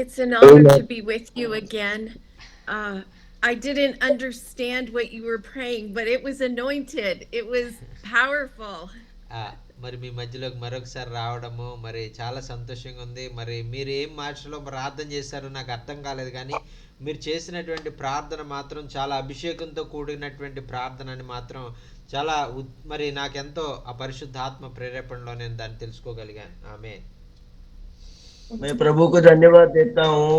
It's an honor to be with you again. I didn't understand what you were praying, but it was anointed. It was powerful. ఆ, మరి మీ మధ్యలోకి మరొకసారి రావడము మరి చాలా సంతోషంగా ఉంది. మరి మీరు ఏం భాషలో ప్రార్థన చేశారో నాకు అర్థం కాలేదు కానీ మీరు చేసినటువంటి ప్రార్థన మాత్రం చాలా అభిషేకంతో కూడినటువంటి ప్రార్థన అని మాత్రం చాలా మరి నాకెంతో ఆ పరిశుద్ధాత్మ ప్రేరేపణలో నేను దాన్ని తెలుసుకోగలిగాను. ఆమె मैं प्रभु को धन्यवाद देता हूँ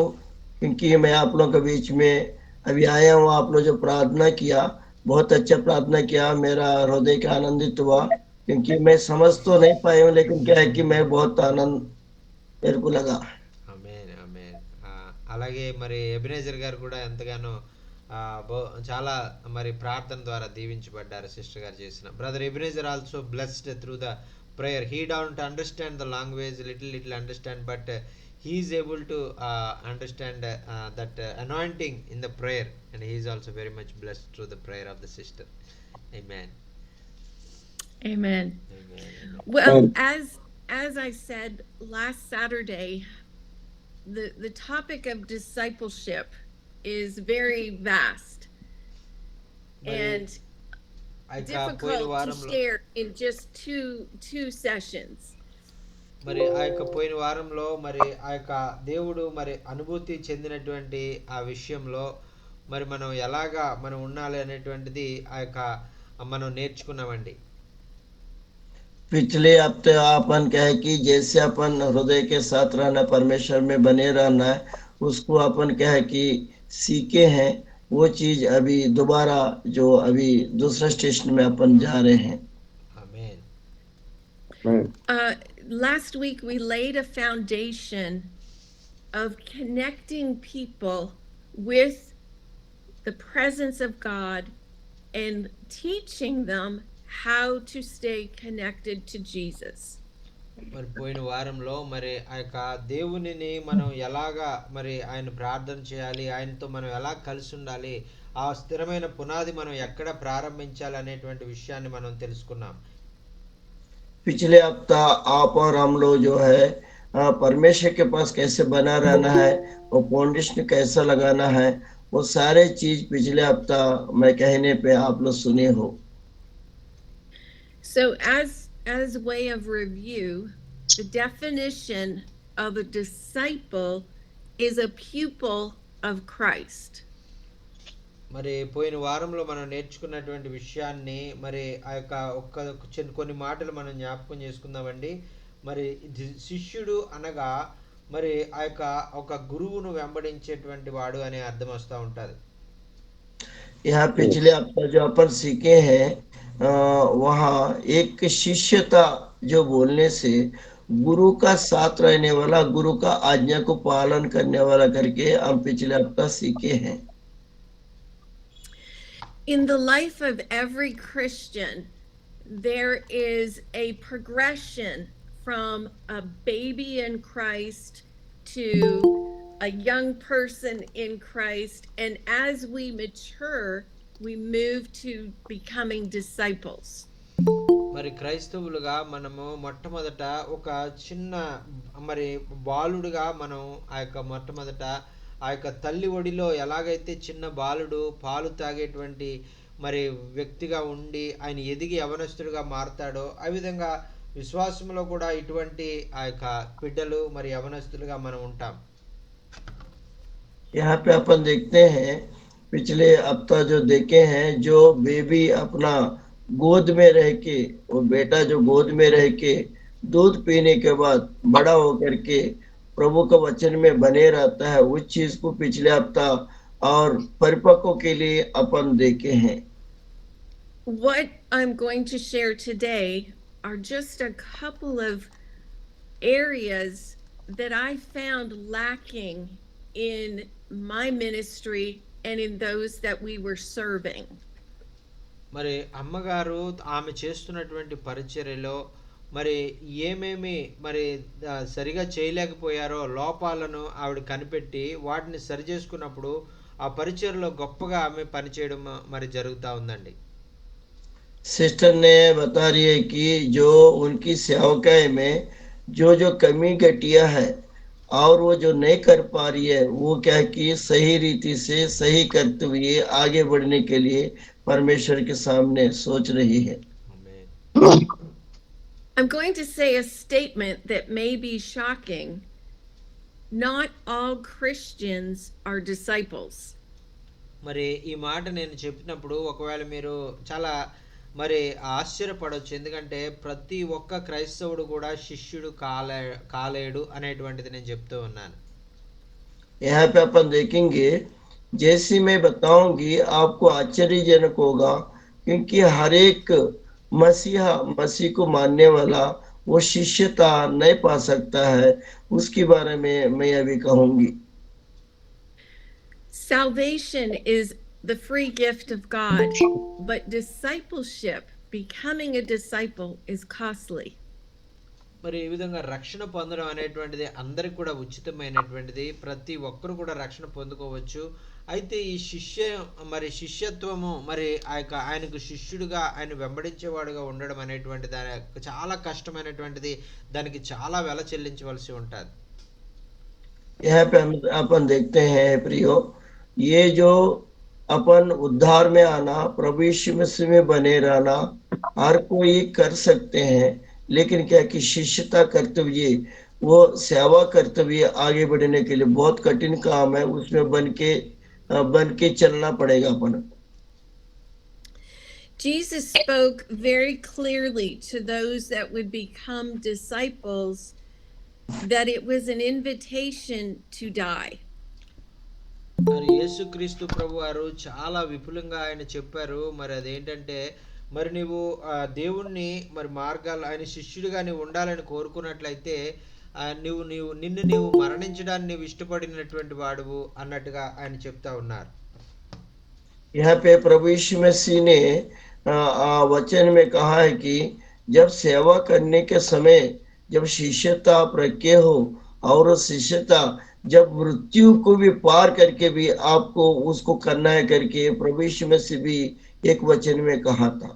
क्योंकि मैं आप लोगों के बीच में अभी आया हूँ। आप लोग जो प्रार्थना किया, बहुत अच्छा प्रार्थना किया, मेरा हृदय का आनंदित हुआ क्योंकि मैं समझ तो नहीं पाया हूँ, लेकिन क्या है कि मैं बहुत आनंद मेरे को लगा। ఆమేన్, ఆమేన్. అలాగే మరి ఎబినేజర్ గారు కూడా ఎంతగానో ఆ, చాలా మరి ప్రార్థన ద్వారా దీవించబడ్డారు సిస్టర్ గారు చేసిన. Brother Ebenezer also blessed through the prayer. He don't understand the language, little understand, but he is able to understand that anointing in the prayer, and he is also very much blessed through the prayer of the sister. Amen. Amen. Amen. Well, as I said last Saturday, the topic of discipleship is very vast మరి and ఆ యొక్క పోయిన difficult to వారంలో share in just two sessions. మరి ఆ యొక్క పోయిన వారంలో మరి ఆ యొక్క దేవుడు మరి అనుభూతి చెందినటువంటి ఆ విషయంలో మరి మనం ఎలాగా మనం ఉండాలి అనేటువంటిది ఆ యొక్క మనం నేర్చుకున్నామండి. पिछले हफ्ते अपन कहे कि जैसे अपन हृदय के साथ रहना, परमेश्वर में बने रहना है, उसको अपन कहे कि सीखे हैं। वो चीज अभी दोबारा जो अभी दूसरा स्टेशन में अपन जा रहे हैं। ఆమేన్. Last week we laid a foundation of connecting people with the presence of God and teaching them how to stay connected to Jesus. మరి పోయిన వారంలో మరి ఆ యొక్క దేవునిని మనం ఎలాగా మరి ఆయన ప్రార్థన చేయాలి, ఆయనతో మనం ఎలా కలిసి ఉండాలి, ఆ స్థిరమైన పునాది మనం ఎక్కడ ప్రారంభించాలి అనేటువంటి విషయాన్ని మనం తెలుసుకున్నాం. पिछले हफ्ता आप और हम लोग जो है परमेश्वर के पास कैसे बना रहना है, वो फाउंडेशन कैसा लगाना है, वो सारे चीज पिछले हफ्ता मैं कहने पे आप लोग सुने हो। So as way of review, the definition of a disciple is a pupil of Christ. మరి పోయిన వారంలో మనం నేర్చుకున్నటువంటి విషయాన్ని మరి ఆ యొక్క కొన్ని మాటలు మనం జ్ఞాపకం చేసుకుందామండి. మరి శిష్యుడు అనగా మరి ఆ యొక్క ఒక గురువును వెంబడించేటువంటి వాడు అనే అర్థం వస్తూ ఉంటుంది. यहाँ पिछले हफ्ता जो अपन सीखे हैं वहाँ एक शिष्यता जो बोलने से गुरु का साथ रहने वाला, गुरु का आज्ञा को पालन करने वाला करके हम पिछले हफ्ता सीखे हैं। In the life of every Christian, there is a progression from a baby in Christ to a young person in Christ, and as we mature, we move to becoming disciples. మరి క్రైస్తవులుగా మనము మొట్టమొదట ఒక చిన్న మరి బాలుడుగా మనం ఆ యొక్క మొట్టమొదట ఆ యొక్క తల్లి ఒడిలో ఎలాగైతే చిన్న బాలుడు పాలు తాగేటువంటి మరి వ్యక్తిగా ఉండి ఆయన ఎదిగి యవనస్తుడిగా మారతాడో, ఆ విధంగా విశ్వాసంలో కూడా ఇటువంటి ఆ యొక్క బిడ్డలు మరి యవనస్తులుగా మనం ఉంటాం. यहाँ पे अपन देखते हैं पिछले हफ्ता जो देखे हैं, जो बेबी अपना गोद में रह के, वो बेटा जो गोद में रह के दूध पीने के बाद बड़ा होकर के प्रभु का वचन में बने रहता है, उस चीज को पिछले हफ्ता और परिपक्व के लिए अपन देखे हैं। What I'm going to share today are just a couple of areas that I found lacking in my ministry and in those that we were serving. మరి అమ్మగారు ఆమె చేస్తున్నటువంటి పరిచర్యలో మరి ఏమేమి మరి సరిగా చేయలేకపోయారో లోపాలను ఆవిడ కనిపెట్టి వాటిని సరి చేసుకున్నప్పుడు ఆ పరిచర్యలో గొప్పగా ఆమె పనిచేయడం మరి జరుగుతూ ఉందండి. सिस्टर ने बता रही है कि जो उनकी सेवकाई में जो जो कमी घटिया है और वो जो नहीं कर पा रही है वो क्या है कि सही रीति से सही करते हुए आगे बढ़ने के लिए परमेश्वर के सामने सोच रही है। ఆమేన్. I'm going to say a statement that may be shocking. Not all Christians are disciples. మరి ఈ మాట నేను చెప్పినప్పుడు ఒకవేళ మీరు చాలా మరి ఆశ్చర్యపడొచ్చు. ఎందుకంటే ప్రతి ఒక్క క్రైస్తవుడు కూడా శిష్యుడు కాలేడు అనేటువంటిది నేను చెప్తూ ఉన్నాను. यहाँ पे अपन देखेंगे, जैसी मैं बताऊंगी आपको आश्चर्यजनक होगा, क्योंकि हर एक मसीहा मसीह को मानने वाला वो शिष्यता नहीं पा सकता है। उसके बारे में मैं अभी कहूंगी। Salvation is the free gift of God, but discipleship, becoming a disciple, is costly. మరి ఈ విధంగా రక్షణ పొందడం అనేటువంటిది అందరికి కూడా ఉచితమైనటువంటిది. ప్రతి ఒక్కరు కూడా రక్షణ పొందుకోవచ్చు. అయితే ఈ శిష్యత్వము మరి ఆయనకు శిష్యుడిగా ఆయన వెంబడించేవాడుగా ఉండడం అనేటువంటి చాలా కష్టమైనటువంటిది. దానికి చాలా వెల చెల్లించవలసి ఉంటుంది. यहाँ पे अपन देखते हैं प्रियो, ये जो अपन उद्धार में आना, प्रभु यीशु मसीह में बने रहना हर कोई कर सकते हैं, लेकिन क्या कि शिष्यता करते हुए वो सेवा करते हुए आगे बढ़ने के लिए बहुत कठिन काम है। उसमें बन के चलना पड़ेगा अपन। Jesus spoke very clearly to those that would become disciples that it was an invitation to die. మరి యేసుక్రీస్తు ప్రభువారు చాలా విపులంగా ఆయన చెప్పారు. మరి అదేంటంటే మరి నీవు దేవుణ్ణి మరి మార్గాలు ఆయన శిష్యుడిగా నీవు ఉండాలని కోరుకున్నట్లయితే నిన్ను మరణించడాన్ని నీవు ఇష్టపడినటువంటి వాడువు అన్నట్టుగా ఆయన చెప్తా ఉన్నారు. यहाँ पे प्रभु यीशु मसीह ने वचन में कहा है कि जब सेवा करने के समय जब शिष्यता आप रखे हो और शिष्यता जब मृत्यु को भी पार करके भी आपको उसको करना है करके प्रभु यीशु मसीह भी एक वचन में कहा था।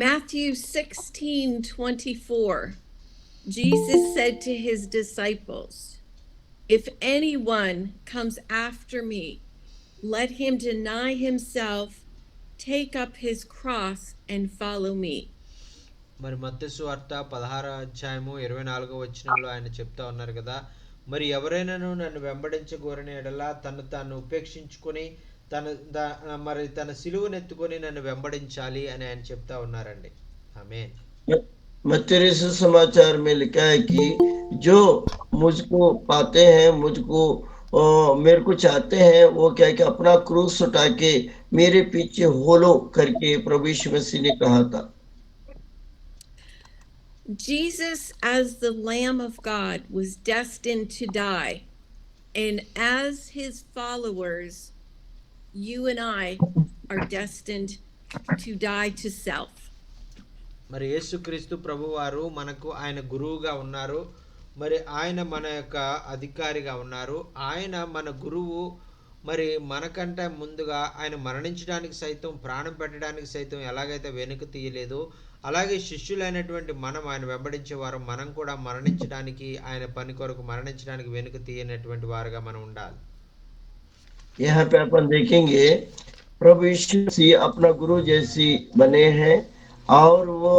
Matthew 16:24, Jesus said to his disciples, "If anyone comes after me, let him deny himself, take up his cross and follow me." మరి మత్తయి సువార్త 16వ అధ్యాయము 24వ వచనంలో ఆయన చెప్తా ఉన్నారు కదా, మరి ఎవరైనాను నన్ను వెంబడించగోరని ఎడల తను తాను ఉపేక్షించుకొని మరి తన సిలువనెత్తుకొని నన్ను వెంబడించాలి అని ఆయన చెప్తా ఉన్నారండి. ఆమేన్. मत्ती समाचार में लिखा है कि जो मुझको पाते हैं, मेरे को चाहते हैं, वो क्या कि अपना क्रूस उठा के मेरे पीछे होलो करके प्रभु यीशु मसीह ने कहा था। Jesus, as the Lamb of God, was destined to die, and as his followers, you and I are destined to die to self. మరి యేసుక్రీస్తు ప్రభువారు మనకు ఆయన గురువుగా ఉన్నారు. మరి ఆయన మన యొక్క అధికారిగా ఉన్నారు. ఆయన మన గురువు. మరి మనకంటే ముందుగా ఆయన మరణించడానికి సైతం, ప్రాణం పెట్టడానికి సైతం ఎలాగైతే వెనుక తీయలేదు, అలాగే శిష్యులైనటువంటి మనం ఆయన వెంబడించేవారు మనం కూడా మరణించడానికి, ఆయన పని కొరకు మరణించడానికి వెనుక తీయనటువంటి వారుగా మనం ఉండాలి. यहाँ पे अपन देखेंगे प्रभु यीशु मसीह अपना गुरु जैसी बने हैं और वो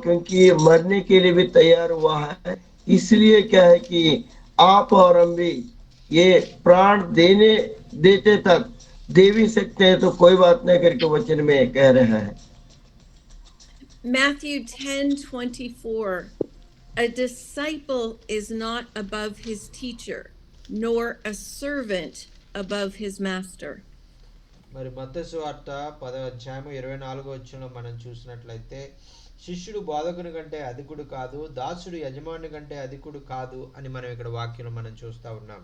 क्योंकि मरने के लिए भी तैयार हुआ है। इसलिए क्या है कि आप और हम भी ये प्राण देते तक दे भी सकते हैं, तो कोई बात नहीं करके वचन में कह रहा है। Matthew 10:24, a disciple is not above his teacher, nor a servant above his master. మరి మత్తయి సువార్త 10వ అధ్యాయము 24వ వచనంలో మనం చూసినట్లయితే శిష్యుడు బోధకుని కంటే అధికుడు కాదు, దాసుడు యజమాని కంటే అధికుడు కాదు అని మనం ఇక్కడ వాక్యంలో మనం చూస్తా ఉన్నాం.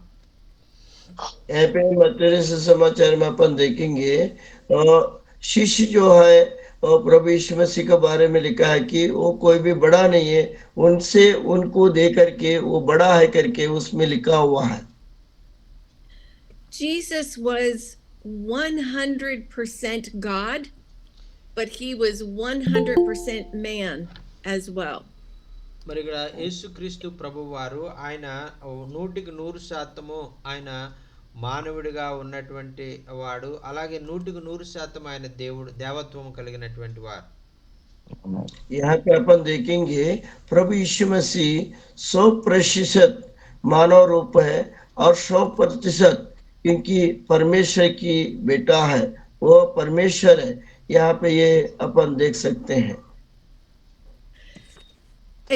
यहाँ पे मत्ती समाचार में अपन देखेंगे शिष्य जो है प्रभु यीशु मसीह के बारे में लिखा है कि वो कोई भी बड़ा नहीं है, उनको दे करके वो बड़ा है करके उसमें लिखा हुआ है। Jesus was 100% God, but he was 100% man as well. మరి ఇక్కడ యేసుక్రీస్తు ప్రభువారు ఆయన 100% ఆయన మానవుడిగా ఉన్నటువంటి వాడు, అలాగే 100% ఆయన దేవత్వం కలిగినటువంటి వారు. यहाँ पे अपन देखेंगे प्रभु यीशु मसीह 100% मानव रूप है और 100% क्योंकि परमेश्वर की बेटा है, वो परमेश्वर है। यहाँ पे ये अपन देख सकते हैं।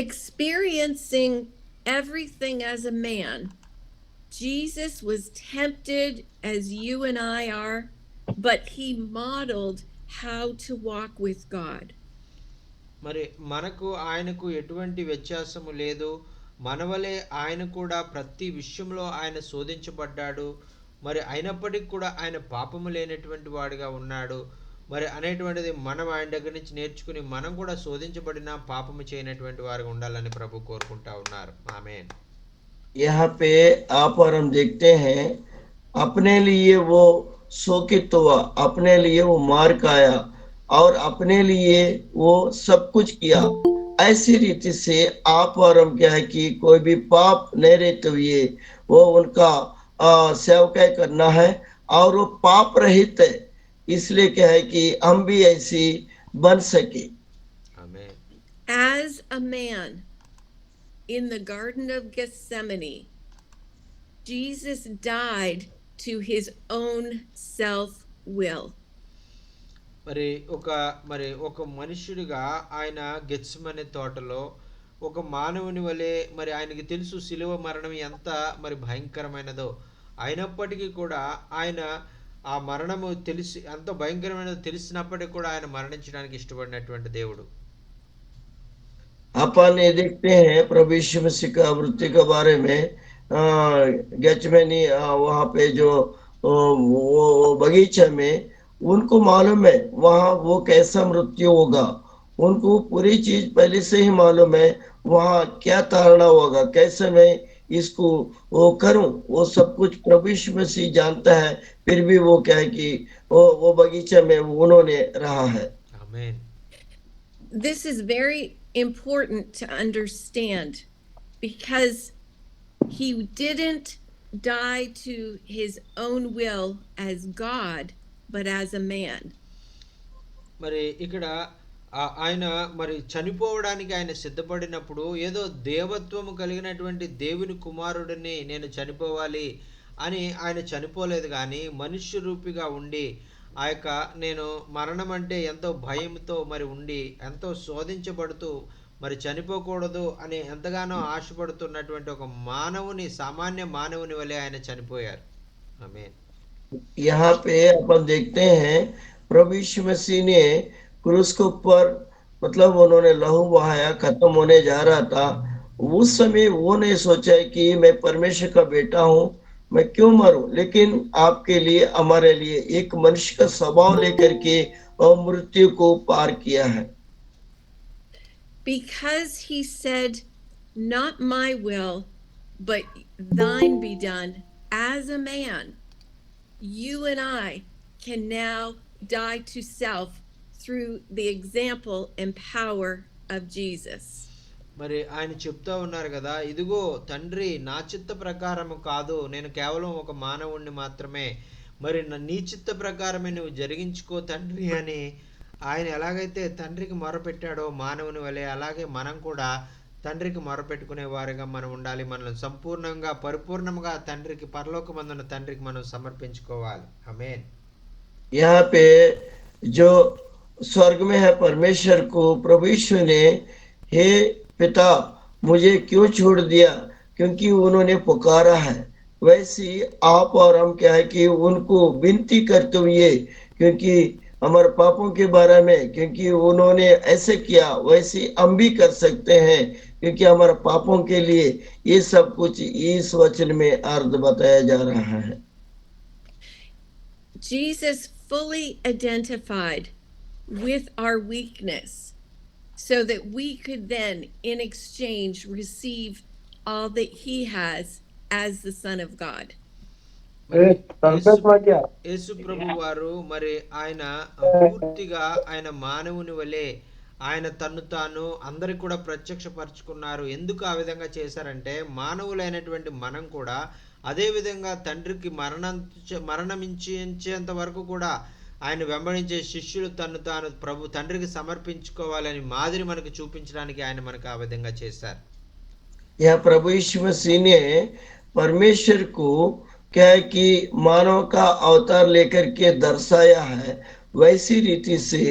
Experiencing everything as a man, Jesus was tempted as you and I are, but he modeled how to walk with God. మరి మనకు ఆయనకు ఎటువంటి వ్యత్యాసము లేదు. మనవలే ఆయన కూడా ప్రతి విషయంలో ఆయన శోధించబడ్డాడు. మరి అయినప్పటికీ కూడా ఆయన పాపము లేనటువంటి వాడిగా ఉన్నాడు. మరి అనేటువంటిది మనం ఆయన దగ్గర నుంచి నేర్చుకుని మనం కూడా శోధించబడిన పాపము చేయనటువంటి వారుగా ఉండాలని ప్రభు కోరుకుంటా ఉన్నారు. ఆమేన్. यहाँ पे आप और हम देखते हैं अपने लिए वो शोकित हुआ, अपने लिए वो मार खाया और अपने लिए वो सब कुछ किया। ऐसी रीति से आप और हम क्या है कि कोई भी पाप नहीं रहते हुए वो उनका सेवकाई करना है और वो पाप रहित है, इसलिए क्या है कि हम भी ऐसी बन सके। ఆమేన్. As a man in the Garden of Gethsemane, Jesus died to his own self-will. మరి ఒక మనుష్యుడిగా ఆయన గెత్సెమనే తోటలో ఒక మానవుని వలె, మరి ఆయనకి తెలుసు శిలువ మరణం ఎంత మరి భయంకరమైనదో, అయినప్పటికీ కూడా ఆయన ఆ మరణము తెలిసి ఎంత భయంకరమైనదో తెలిసినప్పటికీ కూడా ఆయన మరణించడానికి ఇష్టపడినటువంటి దేవుడు. अपन ये देखते हैं प्रभु यीशु मसीह का मृत्यु के बारे में गेचमेनी वहाँ पे जो वो बगीचा में उनको मालूम है वहाँ वो कैसा मृत्यु होगा। उनको पूरी चीज पहले से ही मालूम है वहाँ क्या ताड़ना होगा, कैसे मैं इसको वो करूं, वो सब कुछ प्रभु यीशु मसीह जानता है। फिर भी वो क्या है कि वो बगीचा में उन्होंने रहा है। ఆమేన్. This is very important to understand because he didn't die to his own will as God, but as a man. మరి ఇక్కడ ఆయన మరి చనిపోవడానికి ఆయన సిద్ధపడినప్పుడు ఏదో దేవత్వము కలిగినటువంటి దేవుని కుమారుడిని నేను చనిపోవాలి అని ఆయన చనిపోలేదు, కానీ మనుష్య రూపిగా ఉండి ఆ యొక్క నేను మరణం అంటే ఎంతో భయంతో మరి ఉండి ఎంతో శోధించబడుతూ మరి చనిపోకూడదు అని ఎంతగానో ఆశపడుతున్నటువంటి ఒక మానవుని, సామాన్య మానవుని వలె ఆయన చనిపోయారు. ఆమేన్. यहाँ पे अपन देखते हैं प्रभु यीशु मसीह ने क्रूस के ऊपर मतलब उन्होंने लहू बहाया, खत्म होने जा रहा था। उस समय वो नहीं सोचा कि मैं परमेश्वर का बेटा हूँ, मैं क्यों मरूं, लेकिन आपके लिए हमारे लिए एक मनुष्य का स्वभाव लेकर के और मृत्यु को पार किया है। Because he said, "Not my will, but thine be done," as a man, you and I can now die to self through the example and power of Jesus. మరి ఆయన చెప్తా ఉన్నారు కదా, ఇదిగో తండ్రి నా చిత్త ప్రకారము కాదు, నేను కేవలం ఒక మానవుణ్ణి మాత్రమే, మరి నీ చిత్త ప్రకారమే నువ్వు జరిగించుకో తండ్రి అని ఆయన ఎలాగైతే తండ్రికి మొరపెట్టాడో మానవుని వలె, అలాగే మనం కూడా తండ్రికి మొరపెట్టుకునే వారిగా మనం ఉండాలి. మనల్ని సంపూర్ణంగా పరిపూర్ణంగా తండ్రికి, పరలోకమందున్న తండ్రికి మనం సమర్పించుకోవాలి. ఆమేన్. यहाँ पे जो स्वर्ग में है परमेश्वर को प्रभु यीशु ने हे पिता मुझे क्यों छोड़ दिया, क्योंकि उन्होंने पुकारा है। वैसे आप और हम क्या है कि उनको विनती करते हुए, क्योंकि हमारे पापों के बारे में, क्योंकि उन्होंने ऐसे किया वैसे हम भी कर सकते हैं, क्योंकि हमारे पापों के लिए ये सब कुछ इस वचन में अर्थ बताया जा रहा है। Jesus fully identified with our weakness so that we could then, in exchange, receive all that he has as the Son of God. యేసు ప్రభు వారు మరి ఆయన పూర్తిగా ఆయన మానవుని వలె ఆయన తన్ను తాను అందరికి కూడా ప్రత్యక్షపరుచుకున్నారు. ఎందుకు ఆ విధంగా చేశారంటే మానవులైనటువంటి మనం కూడా అదే విధంగా తండ్రికి మరణమించేంత వరకు కూడా ఆయన వెంబడించే శిష్యులు తన్ను తాను ప్రభు తండ్రికి సమర్పించుకోవాలని మాదిరి మనకు చూపించడానికి ఆయన మనకు ఆ విధంగా చేశారు. यह प्रभु यीशु मसीह ने परमेश्वर को क्या है कि मानव का अवतार लेकर के दर्शाया है, वैसी रीति से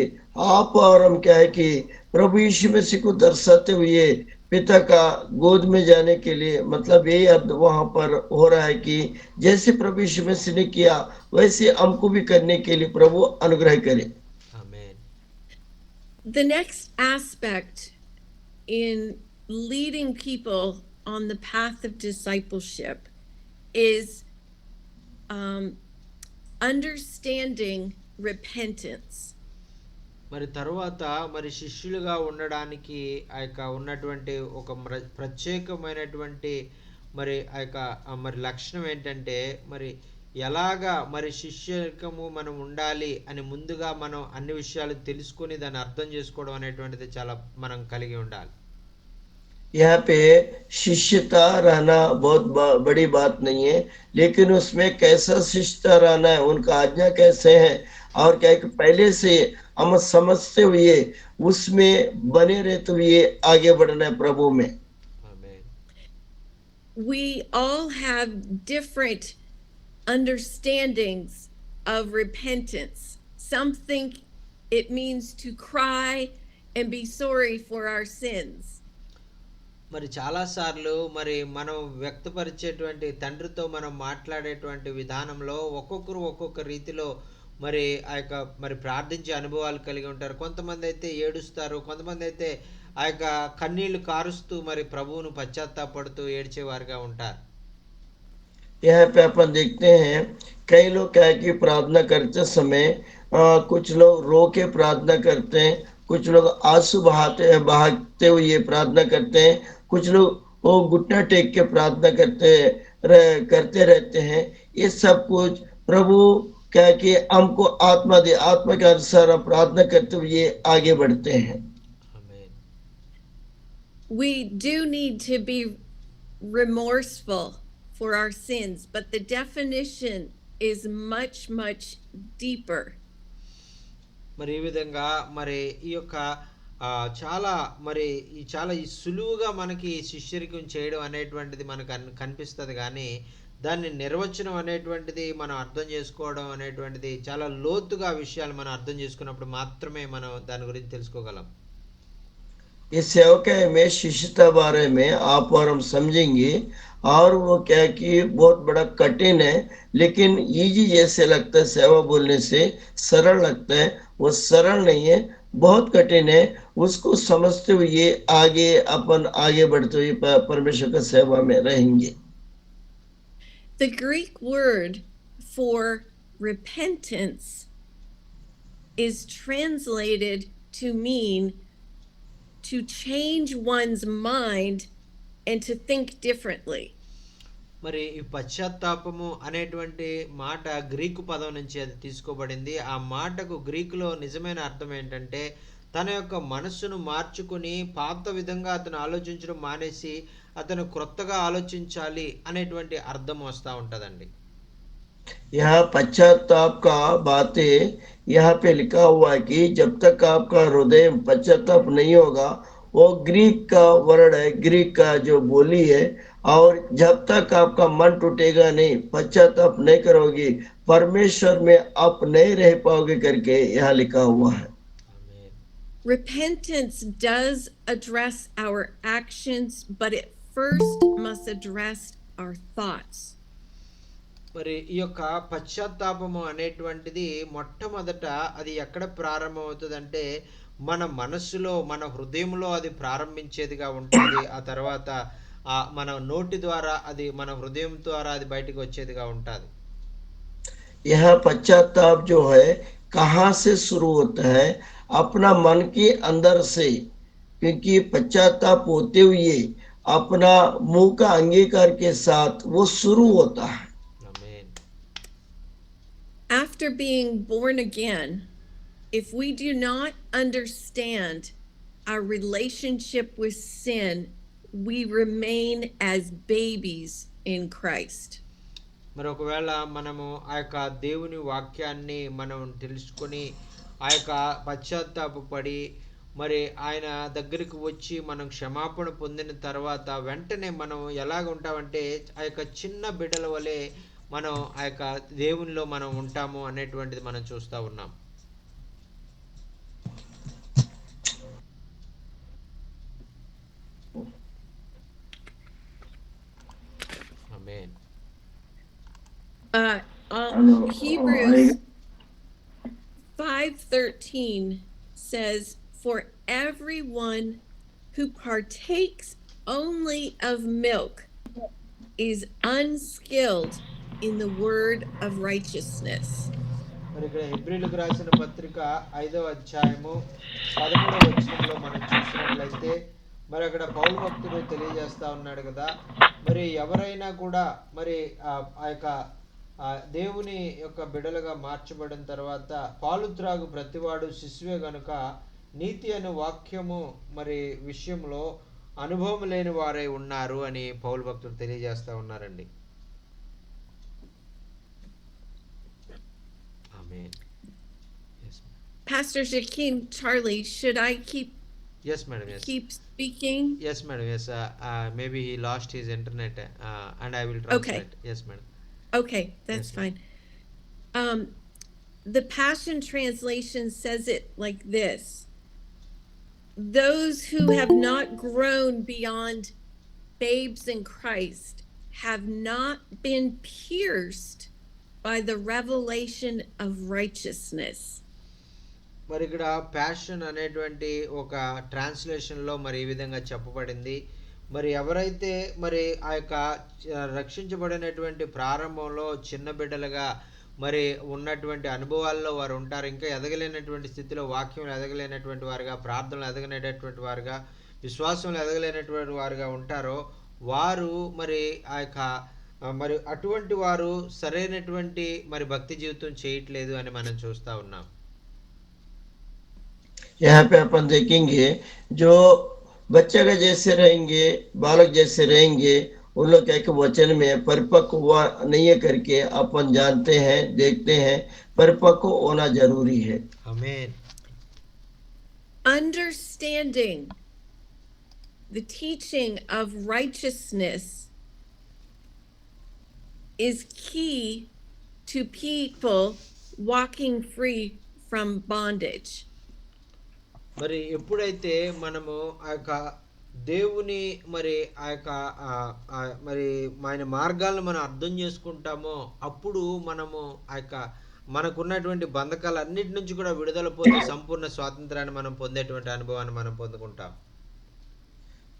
आप और हम क्या है कि प्रभु यीशु मसीह को दर्शाते हुए पिता का गोद में जाने के लिए, मतलब यही अर्थ वहां पर हो रहा है कि जैसे प्रभु यीशु मसीह ने किया वैसे हमको भी करने के लिए प्रभु अनुग्रह करे. ఆమేన్. The next aspect in leading people on the path of discipleship is understanding repentance. మరి తరువాత మరి శిష్యులుగా ఉండడానికి ఆ యొక్క ఉన్నటువంటి ఒక ప్రత్యేకమైనటువంటి మరి ఆ యొక్క మరి లక్షణం ఏంటంటే మరి ఎలాగా మరి శిష్యకము మనం ఉండాలి అని ముందుగా మనం అన్ని విషయాలు తెలుసుకొని దాన్ని అర్థం చేసుకోవడం అనేటువంటిది చాలా మనం కలిగి ఉండాలి. यहाँ पे शिष्यता रहना बहुत बड़ी बात नहीं है, लेकिन उसमें कैसा शिष्यता रहना है, उनका आज्ञा कैसे है और क्या कि पहले से हम समझते हुए उसमें बने रहते हुए आगे बढ़ना है प्रभु में. ఆమేన్. We all have different understandings of repentance. Some think it means to cry and be sorry for our sins. మరి చాలాసార్లు మరి మనం వ్యక్తపరిచేటువంటి తండ్రితో మనం మాట్లాడేటువంటి విధానంలో ఒక్కొక్కరు ఒక్కొక్క రీతిలో మరి ఆ యొక్క మరి ప్రార్థించే అనుభవాలు కలిగి ఉంటారు. కొంతమంది అయితే ఏడుస్తారు, కొంతమంది అయితే ఆ యొక్క కన్నీళ్లు కారుస్తూ మరి ప్రభువును పశ్చాత్తాపడుతూ ఏడ్చేవారుగా ఉంటారు. यहाँ पे अपन देखते हैं कई लोग क्या है कि प्रार्थना करते समय कुछ लोग रो के प्रार्थना करते हैं, कुछ लोग आंसू बहाते हुए प्रार्थना करते हैं, कुछ लोग वो घुटना टेक के प्रार्थना करते रहते हैं. ये सब कुछ प्रभु क्या है कि हमको आत्मा दे, आत्मा के अनुसार हम प्रार्थना करते हुए आगे बढ़ते हैं. ఆమేన్. We do need to be remorseful for our sins, but the definition is much, much deeper. మరి ఈ విధంగా మరి ఈ యొక్క చాలా మరి ఈ సులువుగా మనకి శిష్యరికం చేయడం అనేటువంటిది మనకు కనిపిస్తుంది, కానీ దాన్ని నిర్వచనం అనేటువంటిది మనం అర్థం చేసుకోవడం అనేటువంటిది చాలా లోతుగా విషయాలు మనం అర్థం చేసుకున్నప్పుడు మాత్రమే మనం దాని గురించి తెలుసుకోగలం. इस सेवकाई में शिष्यता बारे में आप और हम समझेंगे, और वो क्या कि बहुत बड़ा कठिन है, लेकिन इजी जैसे लगता है, सेवा बोलने से सरल लगता है, वो सरल नहीं है, बहुत कठिन है. उसको समझते हुए अपन आगे बढ़ते हुए परमेश्वर का सेवा में रहेंगे. The Greek word for repentance is translated to mean to change one's mind and to think differently. మరి ఈ పశ్చాత్తాపము అనేటువంటి మాట గ్రీకు పదం నుంచి అది తీసుకోబడింది. ఆ మాటకు గ్రీకులో నిజమైన అర్థం ఏంటంటే తన యొక్క మనస్సును మార్చుకుని పాత విధంగా అతను ఆలోచించడం మానేసి అతను క్రొత్తగా ఆలోచించాలి అనేటువంటి అర్థం వస్తూ ఉంటుందండి. यहाँ पश्चाताप का बातें यहाँ पे लिखा हुआ है कि जब तक आपका हृदय पश्चाताप नहीं होगा, वो ग्रीक का वर्ड है, ग्रीक का जो बोली है, और जब तक आपका मन टूटेगा नहीं, पश्चाताप नहीं करोगे, परमेश्वर में आप नहीं रह पाओगे करके यहाँ लिखा हुआ है. ఆమేన్. Repentance does address our actions, but it first must address our thoughts. మరి ఈ యొక్క పశ్చాత్తాపము అనేటువంటిది మొట్టమొదట అది ఎక్కడ ప్రారంభమవుతుందంటే మన మనస్సులో, మన హృదయంలో అది ప్రారంభించేదిగా ఉంటుంది. ఆ తర్వాత మన నోటి ద్వారా అది, మన హృదయం ద్వారా అది బయటకు వచ్చేదిగా ఉంటుంది. यह पश्चाताप जो है कहाँ से शुरू होता है? अपना मन के अंदर से, क्योंकि पश्चाताप होते हुए अपना मुंह का अंगीकार के साथ वो शुरू होता है. ఆమేన్. After being born again, if we do not understand our relationship with sin, we remain as babies in Christ. మరి ఒకవేళ మనము ఆ యొక్క దేవుని వాక్యాన్ని మనం తెలుసుకొని ఆ యొక్క పశ్చాత్తాపపడి మరి ఆయన దగ్గరికి వచ్చి మనం క్షమాపణ పొందిన తర్వాత వెంటనే మనం ఎలాగ ఉంటామంటే ఆ యొక్క చిన్న బిడ్డల వలె మనం ఆ యొక్క దేవునిలో మనం ఉంటాము అనేటువంటిది మనం చూస్తూ ఉన్నాం. ఆమేన్. Hebrews 5:13 says, "For everyone who partakes only of milk is unskilled in the word of righteousness." మరి ఇక్కడ హెబ్రీలకు రాసిన పత్రిక 5వ అధ్యాయము 11వ వచనంలో మనం చూసినట్లయితే మరి అక్కడ పౌలు భక్తుడు తెలియజేస్తా ఉన్నాడు కదా, మరి ఎవరైనా కూడా మరి ఆ యొక్క దేవుని యొక్క బిడలుగా మార్చబడిన తర్వాత పాలు త్రాగు ప్రతివాడు శిశువే గనుక నీతి అనే వాక్యము మరి విషయంలో అనుభవం లేని వారై ఉన్నారు అని పౌలు భక్తుడు తెలియజేస్తా ఉన్నారండి. ఆమేన్. Pastor Shakim, Charlie, should I Yes, madam. Yes. keep speaking? Yes, madam. Yes. Maybe he lost his internet, and I will translate. Okay. Yes, madam. Okay, that's Yes, fine. The Passion Translation says it like this: "Those who have not grown beyond babes in Christ have not been pierced by the revelation of righteousness." మరి ఇక్కడ passion అనేటువంటి ఒక ట్రాన్స్లేషన్లో మరి ఈ విధంగా చెప్పబడింది. మరి ఎవరైతే మరి ఆ యొక్క రక్షించబడినటువంటి ప్రారంభంలో చిన్న బిడ్డలుగా మరి ఉన్నటువంటి అనుభవాల్లో వారు ఉంటారు, ఇంకా ఎదగలేనటువంటి స్థితిలో వాక్యం ఎదగలేనటువంటి వారుగా, ప్రార్థనలు ఎదగలేనటువంటి వారుగా, విశ్వాసంలో ఎదగలేనటువంటి వారుగా ఉంటారో వారు మరి ఆ యొక్క మరి అటువంటి వారు సరైనటువంటి మరి భక్తి జీవితం చేయట్లేదు అని మనం చూస్తూ ఉన్నాం. यहाँ पे अपन देखेंगे जो बच्चे का जैसे रहेंगे, बालक जैसे रहेंगे, उन लोग क्या कि वचन में परिपक्व हुआ नहीं है करके अपन जानते हैं, देखते हैं, परिपक्व होना जरूरी है. आमीन. Understanding the teaching of righteousness is key to people walking free from bondage. మరి ఎప్పుడైతే మనము ఆ యొక్క దేవుని మరి ఆ యొక్క మరి ఆయన మార్గాలను మనం అర్థం చేసుకుంటామో అప్పుడు మనము ఆ యొక్క మనకున్నటువంటి బంధకాలు అన్నిటి నుంచి కూడా విడుదల పొంది సంపూర్ణ స్వాతంత్రాన్ని మనం పొందేటువంటి అనుభవాన్ని మనం పొందుకుంటాం.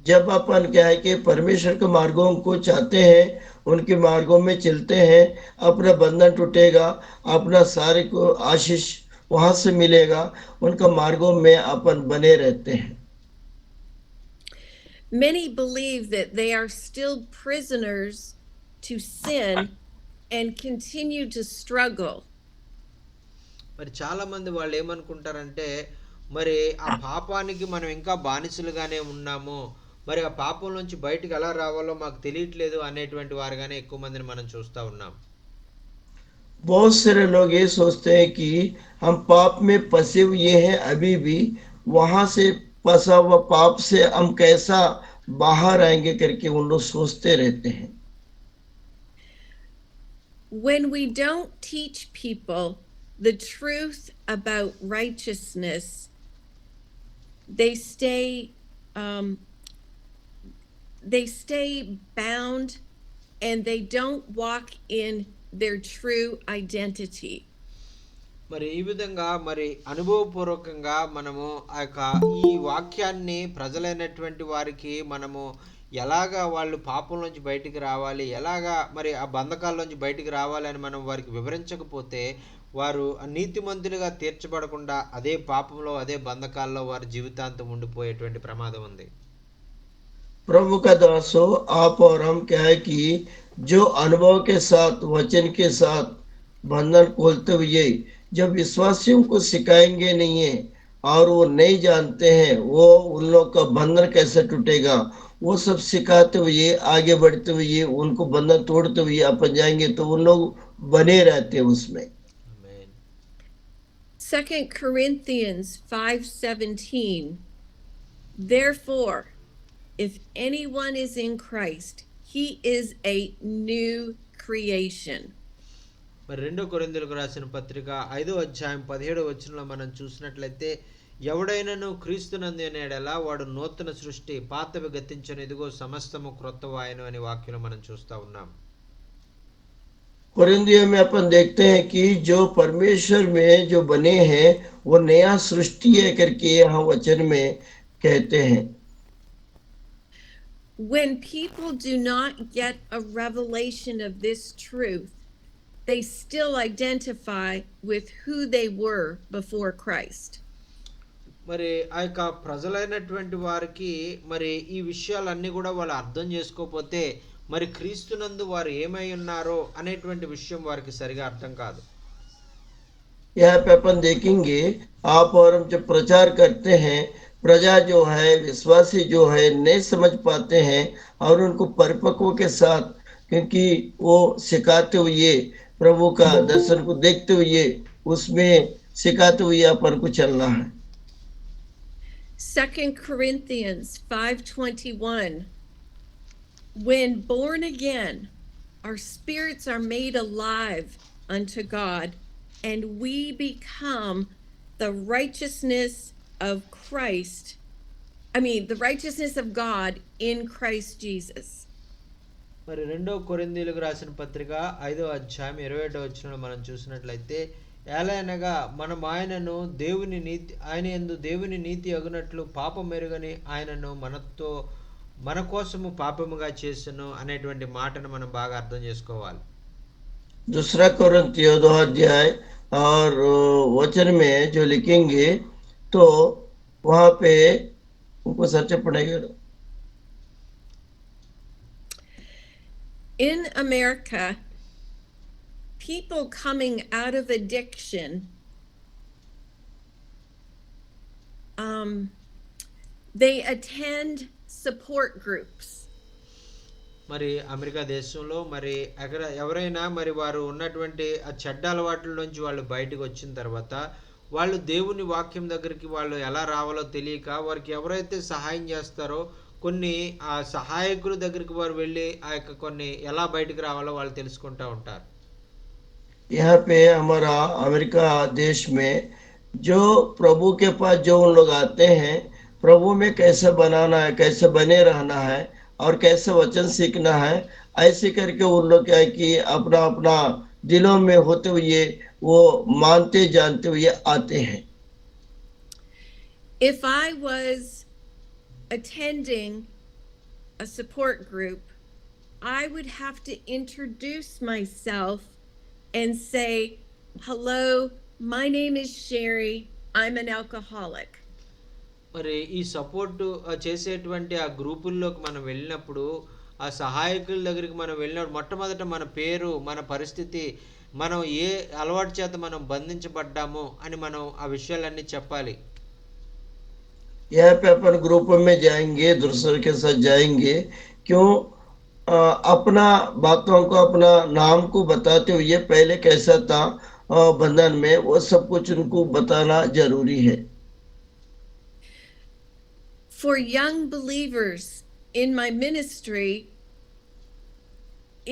जब अपन क्या है कि परमेश्वर के मार्गों को चाहते हैं, उनके मार्गों में चलते हैं, अपना बंधन टूटेगा, अपना सारे को आशीष वहां से मिलेगा, उनका मार्गों में अपन बने रहते हैं. Many believe that they are still prisoners to sin and continue to struggle. మరి చాలా మంది వాళ్ళు ఏమనుకుంటారంటే మరి ఆ పాపానికి మనం ఇంకా బానిసలుగానే ఉన్నాము, మరి ఆ పాపం నుంచి బయటికి ఎలా రావాలో మాకు తెలియట్లేదు అనేటువంటి వారుగానే ఎక్కువ మందిని మనం చూస్తూ ఉన్నాం. बहुत सारे लोग ये सोचते हैं कि हम पाप में फंसे हुए हैं अभी भी, वहां से फंसा हुआ पाप से हम कैसा बाहर आएंगे करके उन लोग सोचते रहते हैं. When we don't teach people the truth about righteousness, they stay bound and they don't walk in their true identity. మరి ఈ విధంగా మరి అనుభవపూర్వకంగా మనము ఆ యొక్క ఈ వాక్యాన్ని ప్రజలైనటువంటి వారికి మనము ఎలాగా వాళ్ళు పాపంలోంచి బయటికి రావాలి, ఎలాగా మరి ఆ బంధకాల్లోంచి బయటికి రావాలి అని మనం వారికి వివరించకపోతే వారు నీతిమంతులుగా తీర్చబడకుండా అదే పాపంలో అదే బంధకాల్లో వారి జీవితాంతం ఉండిపోయేటువంటి ప్రమాదం ఉంది. प्रभु का दास हो आप और हम क्या है कि जो अनुभव के साथ वचन के साथ बंधन खोलते हुए जब विश्वासियों को सिखाएंगे नहीं है, और वो नहीं जानते हैं वो उन लोग का बंधन कैसे टूटेगा, वो सब सिखाते हुए आगे बढ़ते हुए उनको बंधन तोड़ते हुए अपन जाएंगे तो उन लोग बने रहते हैं उसमें। Amen. 2 Corinthians 5:17. Therefore, if anyone is in Christ, he is a new creation. మరి 2 కొరింథీయులకు రాసిన పత్రిక 5వ అధ్యాయం 17వ వచనంలో మనం చూసినట్లయితే, ఎవడైనను క్రీస్తునందు ఉన్న యెడల వాడు నూతన సృష్టి, పాతవి గతించెను, ఇదిగో సమస్తము క్రొత్తవాయెను అని వాక్యంలో మనం చూస్తా ఉన్నాం. कुरिन्थियों में अपन देखते हैं कि जो परमेश्वर में जो बने हैं वो नया सृष्टि है करके यहाँ वचन में कहते हैं। When people do not get a revelation of this truth, they still identify with who they were before Christ. మరి ఆ యొక్క ప్రజలైనటువంటి వారికి మరి ఈ విషయాలన్నీ కూడా వాళ్ళు అర్థం చేసుకోకపోతే మరి క్రీస్తునందు వారు ఏమై ఉన్నారో అనేటువంటి విషయం వారికి సరిగా అర్థం కాదు. यहाँ पे अपन देखेंगे आप और हम जब प्रचार करते हैं प्रजा जो है विश्वासी जो है नहीं समझ पाते हैं और उनको परिपक्व के साथ क्योंकि वो सिखाते हुए प्रभु का दर्शन को देखते हुए उसमें सिखाते हुए अपन को चलना है। 2 Corinthians 5:21. When born again, our spirits are made alive unto God, and we become the righteousness of Christ. The righteousness of God in Christ Jesus. మరి 2 కొరింథీయులకు రాసిన పత్రిక 5వ అధ్యాయం 27వ వచనంలో మనం చూసినట్లయితే, ఏలయనగా మనం ఆయన యందు దేవుని నీతి అగునట్లు పాపం ఎరుగని ఆయనను మన కోసము పాపముగా చేసెను అనేటువంటి మాటను మనం బాగా అర్థం చేసుకోవాలి. दूसरा कोरिन्थियों 2 अध्याय और वचन में जो लिखेंगे तो वहां पे उनको सच पड़ेगा। In America, people coming out of addiction, they attend support groups. మరి అమెరికా దేశంలో మరి ఎవరైనా మరి వారు ఉన్నటువంటి ఆ చెడ్డ అలవాట్ల నుంచి వాళ్ళు బయటకు వచ్చిన తర్వాత వాళ్ళు దేవుని వాక్యం దగ్గరికి వాళ్ళు ఎలా రావాలో తెలియక వారికి ఎవరైతే సహాయం చేస్తారో కొన్ని ఆ సహాయకుల దగ్గరికి వారు వెళ్ళి ఆ యొక్క కొన్ని ఎలా బయటకు రావాలో వాళ్ళు తెలుసుకుంటూ ఉంటారు. यहाँ पे हमारा अमेरिका देश में जो प्रभु के पास जो उन लोग आते हैं प्रभु में कैसे बनाना है कैसे बने रहना है और कैसे वचन सीखना है ऐसे करके उन लोग क्या है कि अपना अपना दिलों में होते हुए वो मानते जानते हुए आते हैं। If I was attending a support group, I would have to introduce myself and say, hello, my name is Sherry, I'm an alcoholic. మరి ఈ సపోర్ట్ చేసేటువంటి ఆ గ్రూపుల్లోకి మనం వెళ్ళినప్పుడు ఆ సహాయకుల దగ్గరికి మనం వెళ్ళినప్పుడు మొట్టమొదట మన పేరు మన పరిస్థితి మనం ఏ అలవాటు చేత మనం బంధించబడ్డామో అని మనం ఆ విషయాలన్నీ చెప్పాలి. यहाँ पे अपन ग्रुप में जाएंगे दूसरे के साथ जाएंगे क्यों अपना बातों को अपना नाम को बताते हुए पहले कैसा था बंधन में वो सब कुछ उनको बताना जरूरी है। For young believers in my ministry,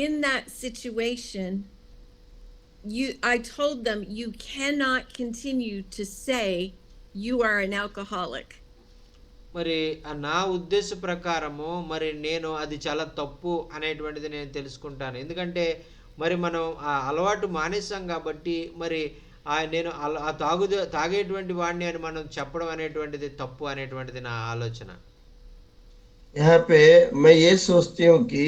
in that situation, I told them you cannot continue to say you are an alcoholic. మరి నా ఉద్దేశ ప్రకారము మరి నేను అది చాలా తప్పు అనేటువంటిది నేను తెలుసుకుంటాను. ఎందుకంటే మరి మనం ఆ అలవాటు మానేసాం కాబట్టి మరి నేను తాగేటువంటి వాడిని అని మనం చెప్పడం అనేటువంటిది తప్పు అనేటువంటిది నా ఆలోచన. यहाँ पे मैं ये सोचती हूँ कि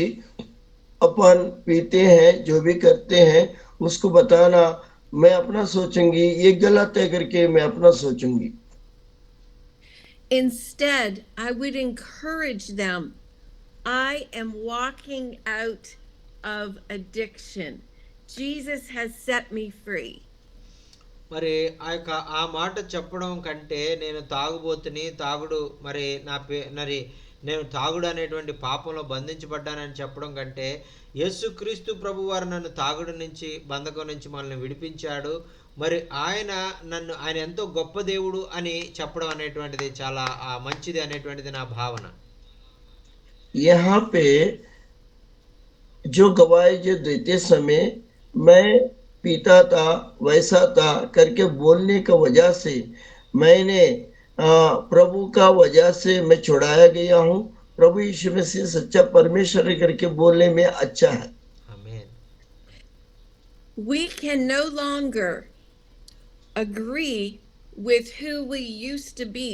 अपन पीते हैं जो भी करते हैं उसको बताना मैं अपना सोचूंगी ये गलत है करके मैं अपना सोचूंगी। Instead, I would encourage them. I am walking out of addiction. Jesus has set me free. మరి ఆ మాట చెప్పడం కంటే నేను తాగుబోతుని తాగుడు మరి నేను తాగుడు అనేటువంటి పాపంలో బంధించబడ్డానని చెప్పడం కంటే యేసుక్రీస్తు ప్రభువారు నన్ను తాగుడు నుంచి బంధకం నుంచి మనల్ని విడిపించాడు, మరి ఆయన ఎంతో గొప్ప దేవుడు అని చెప్పడం అనేటువంటిది చాలా మంచిది అనేటువంటిది నా భావన. यहाँ पे जो गवाही जो देते समय मैं पीता था वैसा था करके बोलने का वजह से मैंने प्रभु का वजह से मैं छुड़ाया गया हूँ। प्रभु यीशु मसीह सच्चा परमेश्वर है करके बोलने में अच्छा है। आमीन. We can no longer agree with who we used to be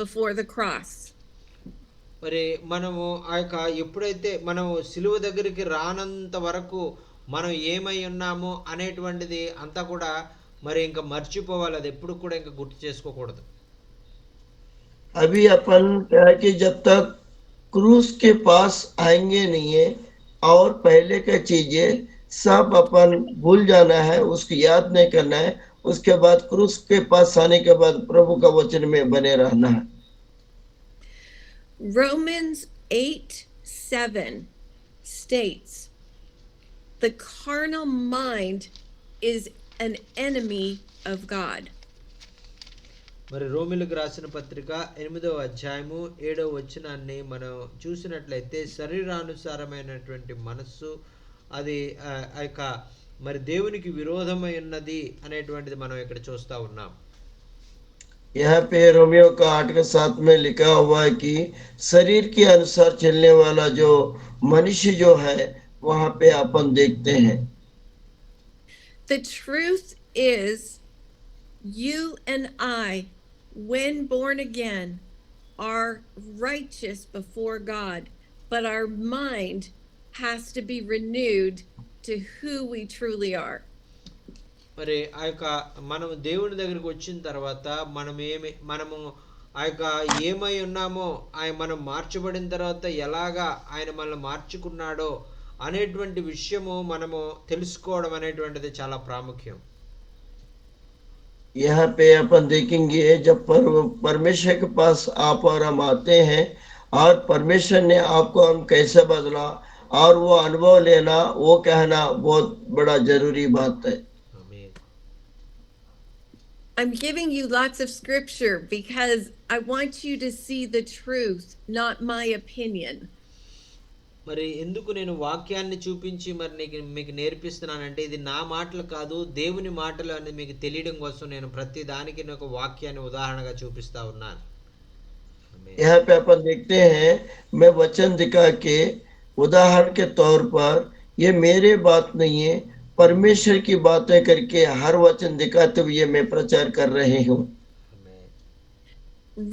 before the cross. మరి మనము ఎప్పుడైతే మనము సిలువ దగ్గరికి రానంత వరకు మనం ఏమై ఉన్నామో అనేటువంటిది అంతా కూడా మరి ఇంకా మర్చిపోవాలి, అది ఎప్పుడు కూడా ఇంకా గుర్తు చేసుకోకూడదు. अभी अपन क्या है कि जब तक क्रूस के पास आएंगे नहीं है और पहले का चीजें सब अपन भूल जाना है, उसकी याद नहीं करना है, उसके बाद क्रूस के पास आने के बाद प्रभु का वचन में बने रहना है। Romans 8:7 states, the carnal mind is an enemy of God. మరి రోమిలకు రాసిన పత్రిక 8వ అధ్యాయము 7వ వచనాన్ని మనం చూసినట్లయితే శరీరానుసారమైనటువంటి మనస్సు అది మరి దేవునికి విరోధమై ఉన్నది అనేటువంటిది మనం ఇక్కడ చూస్తా ఉన్నాం. यहाँ पे रोमियो का 8:7 में लिखा हुआ है कि शरीर के अनुसार चलने वाला जो मनुष्य जो है वहां पे अपन देखते हैं. The truth is, you and I, when born again, are righteous before God, but our mind has to be renewed to who we truly are. మరి మనము దేవుని దగ్గరికి వచ్చిన తర్వాత మనము ఏమై ఉన్నామో మనం మార్చబడిన తర్వాత ఎలాగా ఆయన మనల్ని మార్చుకున్నాడో అనేటువంటి విషయము మనము తెలుసుకోవడం అనేటువంటిది చాలా ప్రాముఖ్యం. यहाँ पे अपन देखेंगे जब परमेश्वर के पास आप और हम आते हैं और परमेश्वर ने आपको हम कैसे बदला और वो अनुभव लेना, वो कहना बहुत बड़ा जरूरी बात है. I'm giving you lots of scripture because I want you to see the truth, not my opinion. మరి ఎందుకు నేను వాక్యాన్ని చూపించి మరి మీకు నేర్పిస్తున్నానంటే ఇది నా మాటలు కాదు, దేవుని మాటలు అని మీకు తెలియడం కోసం నేను ప్రతి దానికి ఒక వాక్యాన్ని ఉదాహరణగా చూపిస్తా ఉన్నాను. यहाँ पे अपन देखते हैं, मैं वचन दिखा के उदाहरण के तौर पर ये मेरे बात नहीं है, परमेश्वर की बातें करके हर वचन दिखाते हुए मैं प्रचार कर रही हूँ.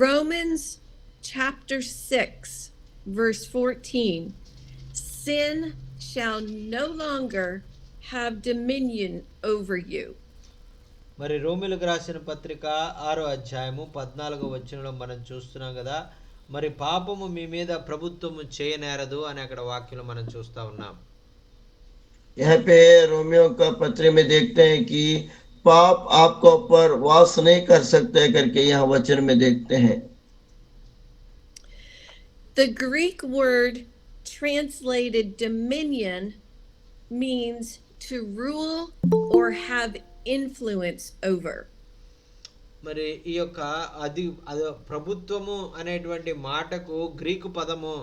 Romans chapter 6 verse 14, sin shall no longer have dominion over you. మరి రోమిలకు రాసిన పత్రిక 6వ అధ్యాయము 14వ వచనంలో మనం చూస్తున్నాం కదా, మరి పాపము మీ మీద ప్రభుత్వము చేయనేరదు అని అక్కడ వాక్యంలో మనం చూస్తా ఉన్నాం. यहाँ पे रोमियो का पत्र में देखते हैं कि पाप आपको ऊपर वास नहीं कर सकते करके यहाँ वचन में देखते हैं. The Greek word translated dominion means to rule or have influence over. మరి ఈ యొక్క ప్రభుత్వము అనేటువంటి మాటకు గ్రీకు పదము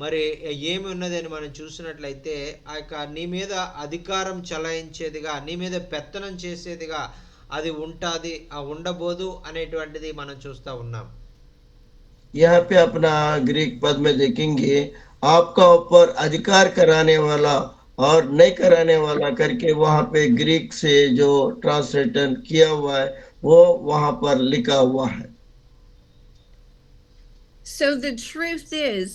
మరి ఏమి ఉన్నదని మనం చూసినట్లయితే నీ మీద అధికారం చలాయించేదిగా, నీ మీద పెత్తనం చేసేదిగా అది ఉండబోదు అనేటువంటిది మనం చూస్తా ఉన్నాం. यहाँ पे अपना ग्रीक पद में देखेंगे, आपका ऊपर अधिकार कराने वाला और नहीं कराने वाला करके वहां पे ग्रीक से जो ट्रांसलेशन किया हुआ है वो वहां पर लिखा हुआ है. So the truth is,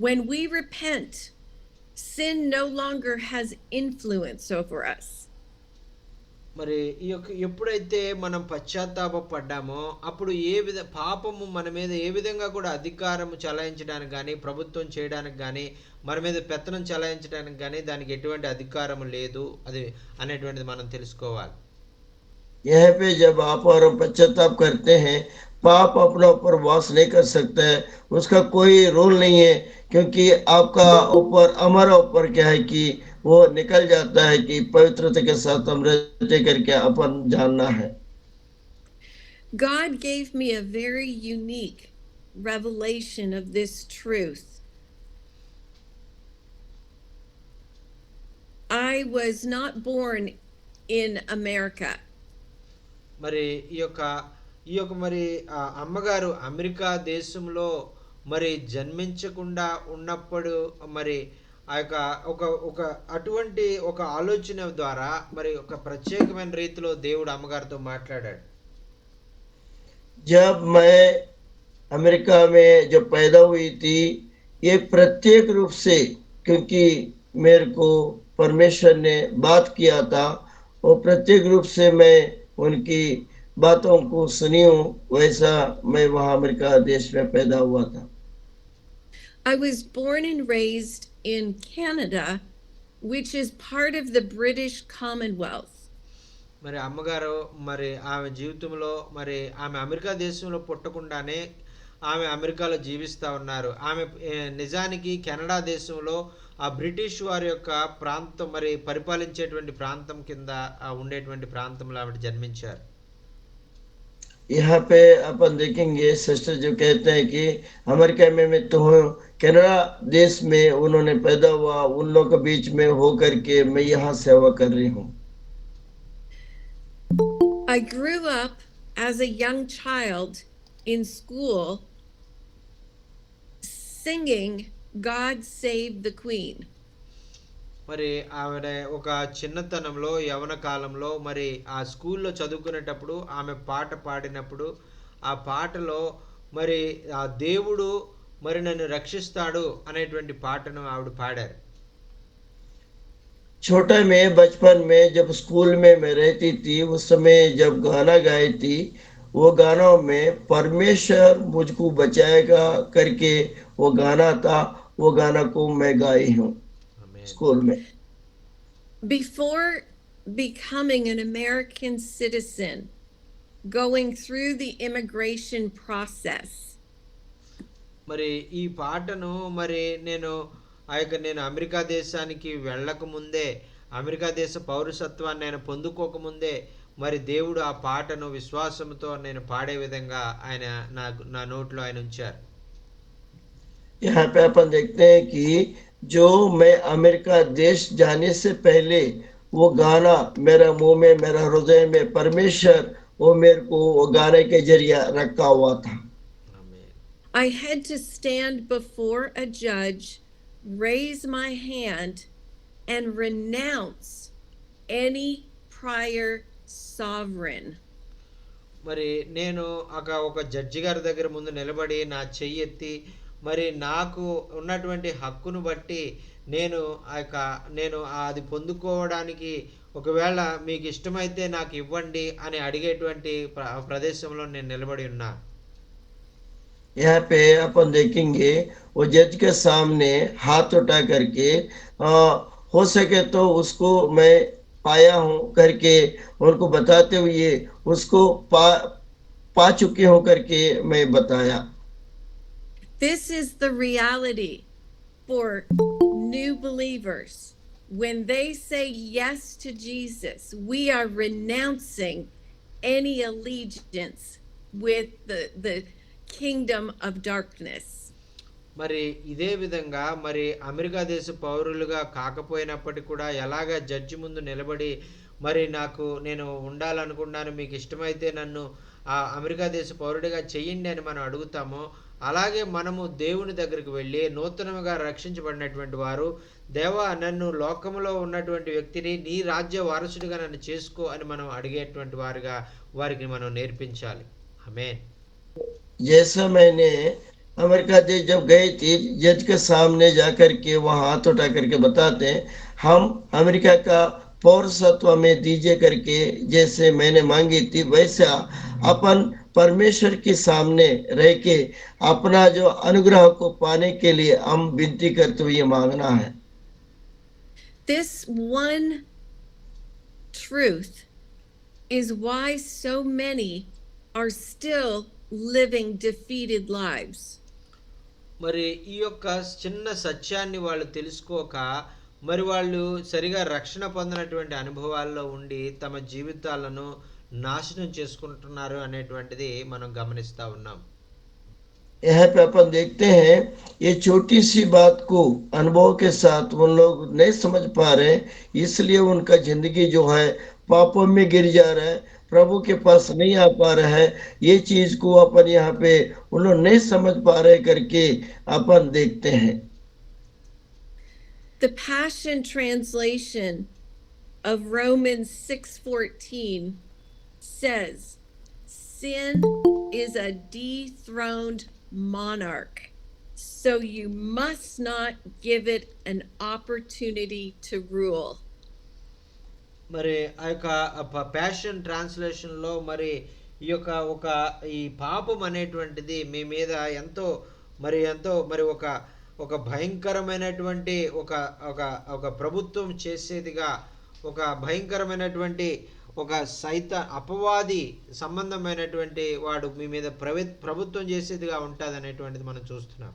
when we repent, sin no longer has influence over us. మరి ఎప్పుడైతే మనం పశ్చాత్తాపడ్డామో అప్పుడు పాపము మన మీద ఏ విధంగా కూడా అధికారం చలాయించడానికి కానీ, ప్రభుత్వం చేయడానికి కానీ, మన మీద పెత్తనం చలాయించడానికి కానీ దానికి ఎటువంటి అధికారం లేదు అది అనేటువంటిది మనం తెలుసుకోవాలి. यहाँ पे जब आप और हम पश्चाताप करते हैं, पाप अपना ऊपर वास नहीं कर सकता है, उसका कोई रोल नहीं है, क्योंकि आपका ऊपर हमारा ऊपर क्या है कि वो निकल जाता है कि पवित्रता के साथ हम रहते करके अपन जानना है। God gave me a very unique revelation of this truth. I was not born in America. మరి ఈ యొక్క మరి అమ్మగారు అమెరికా దేశంలో మరి జన్మించకుండా ఉన్నప్పుడు మరి ఆ యొక్క ఒక ఒక అటువంటి ఒక ఆలోచన ద్వారా మరి ఒక ప్రత్యేకమైన రీతిలో దేవుడు అమ్మగారితో మాట్లాడాడు. जब मैं अमेरिका में जब पैदा हुई थी, ये प्रत्येक रूप से, क्योंकि मेरे को परमेश्वर ने बात किया था, वो प्रत्येक रूप से मैं उनकी बातों को सुनी हूँ, वैसा मैं वहाँ अमेरिका देश में पैदा हुआ था। I was born and raised in Canada, which is part of the British Commonwealth. మరి అమ్మగారు మరి ఆమె జీవితంలో మరి ఆమె అమెరికా దేశంలో పుట్టకుండానే ఆమె అమెరికాలో జీవిస్తూ ఉన్నారు. ఆమె నిజానికి కెనడా దేశంలో ఆ బ్రిటిష్ వారి యొక్క ప్రాంతం మరి పరిపాలించేటువంటి ప్రాంతం కింద ఉండేటువంటి ప్రాంతంలో ఆవిడ జన్మించారు. यहाँ पे अपन देखेंगे सिस्टर जो कहते हैं कि अमेरिका में मैं तो हूँ, कनाडा देश में उन्होंने पैदा हुआ, उन लोगों के बीच में हो करके मैं यहाँ सेवा कर रही हूँ। I grew up as a young child in school singing God Save the Queen. మరి ఆవిడ ఒక చిన్నతనంలో యవన కాలంలో మరి ఆ స్కూల్లో చదువుకునేటప్పుడు ఆమె పాట పాడినప్పుడు ఆ పాటలో మరి ఆ దేవుడు మరి నన్ను రక్షిస్తాడు అనేటువంటి పాటను ఆవిడ పాడారు. छोटा में बचपन में जब स्कूल में मैं रहती थी, उस समय जब गाना गाई थी, वो गानों में परमेश्वर मुझको बचाएगा करके वो गाना था, वो गाना को मैं गाई हूँ स्कूल में। Before becoming an American citizen, going through the immigration process, మరి ఈ పాటను మరి నేను అమెరికా దేశానికి వెళ్ళక ముందే, అమెరికా దేశ పౌరసత్వాన్ని నేను పొందుకోకముందే మరి దేవుడు ఆ పాటను విశ్వాసంతో నేను పాడే విధంగా ఆయన నా నోట్లో ఆయన ఉంచారు. यहाँ पे अपन देखते हैं कि जो मैं अमेरिका देश जाने से पहले वो गाना मेरा मुंह में, मेरा हृदय में परमेश्वर वो मेरे को वो गाने के जरिए रखा हुआ था। I had to stand before a judge, raise my hand, and renounce any prior sovereign. మరి నేను ఒక జడ్జి గారి దగ్గర ముందు నిలబడి నా చెయ్యి ఎత్తి మరి నాకు ఉన్నటువంటి హక్కును బట్టి నేను అది పొందుకోవడానికి ఒకవేళ మీకు ఇష్టమైతే నాకు ఇవ్వండి అని అడిగేటువంటి ప్రదేశంలో నేను నిలబడి ఉన్నా. यहाँ पे अपन देखेंगे वो जज के सामने हाथ उठा करके हो सके तो उसको मैं पाया हूँ करके उनको बताते हुए उसको पा चुके हो करके मैं बताया. This is the reality for new believers. When they say yes to Jesus, we are renouncing any allegiance with the kingdom of darkness. మరి ఇదే విధంగా మరి అమెరికా దేశ పౌరులుగా కాకపోయినప్పటికీ కూడా ఎలాగ జడ్జి ముందు నిలబడి మరి నేను ఉండాలనుకున్నాను, మీకు ఇష్టమైతే నన్ను ఆ అమెరికా దేశ పౌరుడిగా చెయ్యండి అని మనం అడుగుతామో, అలాగే మనము దేవుని దగ్గరికి వెళ్ళి నూతనంగా రక్షించబడినటువంటి వారు, దేవా నన్ను లోకములో ఉన్నటువంటి వ్యక్తిని నీ రాజ్య వారసుడిగా నన్ను చేసుకో అని మనం అడిగేటువంటి వారికి మనం నేర్పించాలి. ఆమేన్. जैसा मैंने अमेरिका देश जब गई थी, जज के सामने जाकर के वहाँ हाथ उठा करके बताते हैं हम अमेरिका का पौरसत्व में दीजिए करके जैसे मैंने मांगी थी, वैसा अपन परमेश्वर के सामने रह के अपना जो अनुग्रह को पाने के लिए हम विनती करते हुए मांगना है. This one truth is why so many are still living defeated lives. మరి ఈ యొక్క చిన్న సత్యాన్ని వాళ్ళు తెలుసుకోక మరి వాళ్ళు సరిగా రక్షణ పొందినటువంటి అనుభవాల్లో ఉండి తమ జీవితాలను నాశనం చేసుకుంటున్నారు అనేటువంటిది మనం గమనిస్తా ఉన్నాం. यहाँ पे अपन देखते हैं ये छोटी सी बात को अनुभव के साथ उन लोग नहीं समझ पा रहे, इसलिए उनका जिंदगी जो है पापों में गिर जा रहा है, प्रभु के पास नहीं आ पा रहा है। ये चीज को अपन यहाँ पे उन लोग नहीं समझ पा रहे करके अपन देखते हैं। The Passion Translation of Romans 6:14 says, sin is a dethroned monarch, so you must not give it an opportunity to rule. మరి ఆ యొక్క ప్యాషన్ ట్రాన్స్లేషన్లో మరి ఈ యొక్క ఈ పాపం అనేటువంటిది మీ మీద ఎంతో మరి ఒక భయంకరమైనటువంటి ఒక ఒక ఒక ప్రభుత్వం చేసేదిగా ఒక భయంకరమైనటువంటి ఒక అపవాది సంబంధమైనటువంటి వాడు మీ మీద ప్రభుత్వం చేసేదిగా ఉంటుంది అనేటువంటిది మనం చూస్తున్నాం.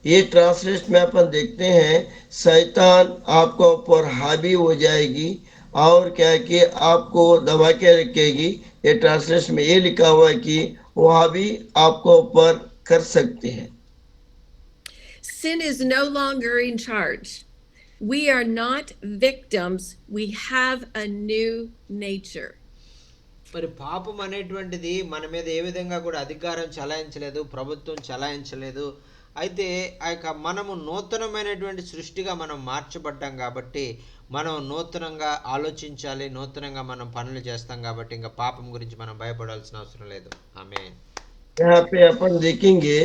ये ट्रांसलेट में अपन देखते हैं शैतान आपको ऊपर हावी हो जाएगी और क्या है कि आपको दबा के रखेगी। ये ट्रांसलेशन में ये लिखा हुआ है कि वो हावी आपको ऊपर कर सकते हैं। Sin is no longer in charge. We are not victims. We have a new nature. మరి పాపం అనేటువంటిది మన మీద ఏ విధంగా కూడా అధికారం చలాయించలేదు, ప్రభుత్వం చలాయించలేదు. అయితే ఆ యొక్క మనము నూతనమైనటువంటి సృష్టిగా మనం మార్చబడ్డాం కాబట్టి మనం నూతనంగా ఆలోచించాలి, నూతనంగా మనం పనులు చేస్తాం కాబట్టి ఇంకా పాపం గురించి మనం భయపడాల్సిన అవసరం లేదు. ఆమేన్. यहाँ पे अपन देखेंगे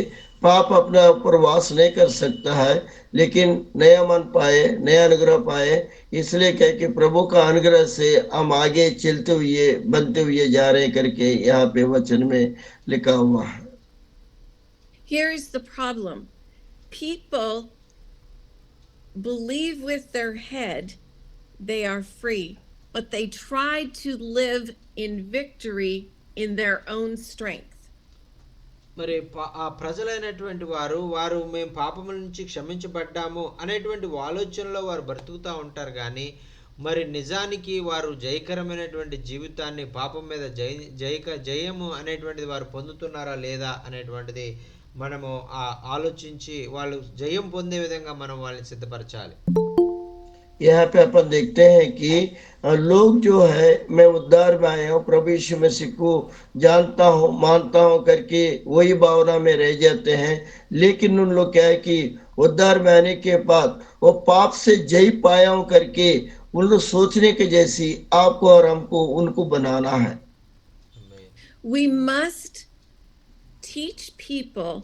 पाप अपना ऊपर वास नहीं कर सकता है, लेकिन नया मन पाए, नया अनुग्रह पाए, इसलिए क्या कि प्रभु का अनुग्रह से हम आगे चलते हुए बनते हुए जा रहे करके यहाँ पे वचन में लिखा हुआ है। Here is the problem. People believe with their head they are free, but they try to live in victory in their own strength. మరి ఆ ప్రజలైనటువంటి వారు మేము పాపముల నుంచి క్షమించబడ్డాము అనేటువంటి ఆలోచనలో వారు బ్రతుకుతూ ఉంటారు, కానీ మరి నిజానికి వారు జయకరమైనటువంటి జీవితాన్ని పాపం మీద జయము అనేటువంటిది వారు పొందుతున్నారా లేదా అనేటువంటిది మనము ఆలోచించి వాళ్ళు జయం పొందే విధంగా మనం వాళ్ళని సిద్ధపరచాలి. यहाँ पे अपन देखते हैं कि लोग जो है मैं उद्धार में आया हूँ, प्रभु यीशु मसीह को जानता हूँ, मानता हूँ करके वही भावना में रह जाते हैं। लेकिन उन लोग क्या है कि उद्धार में आने के बाद वो पाप से जय पाया हूँ करके उन लोग सोचने के जैसी आपको और हमको उनको बनाना है। We must teach people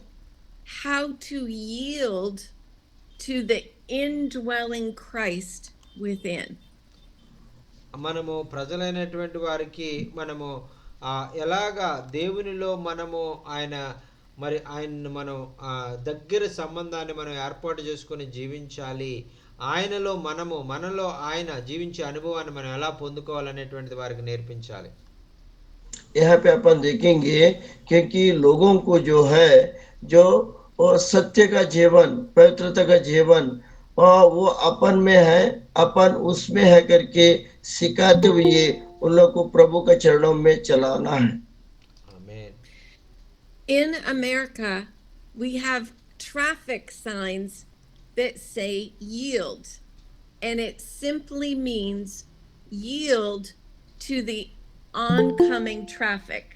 how to yield to the indwelling Christ within. మనము ప్రజలైనటువంటి వారికి మనము ఎలాగా దేవునిలో మనము ఆయన్ని మనం దగ్గర సంబంధాన్ని మనం ఏర్పాటు చేసుకొని జీవించాలి, ఆయనలో మనలో ఆయన జీవించే అనుభవాన్ని మనం ఎలా పొందుకోవాలనేటువంటిది వారికి నేర్పించాలి. यहाँ पे अपन देखेंगे क्योंकि लोगों को जो है जो सत्य का जीवन, पवित्रता का जीवन वो अपन में है, अपन उसमें है करके सिखाते हुए उन लोग को प्रभु के चरणों में चलाना है। आमीन। In America, we have traffic signs that say yield, and it simply means yield to the oncoming traffic.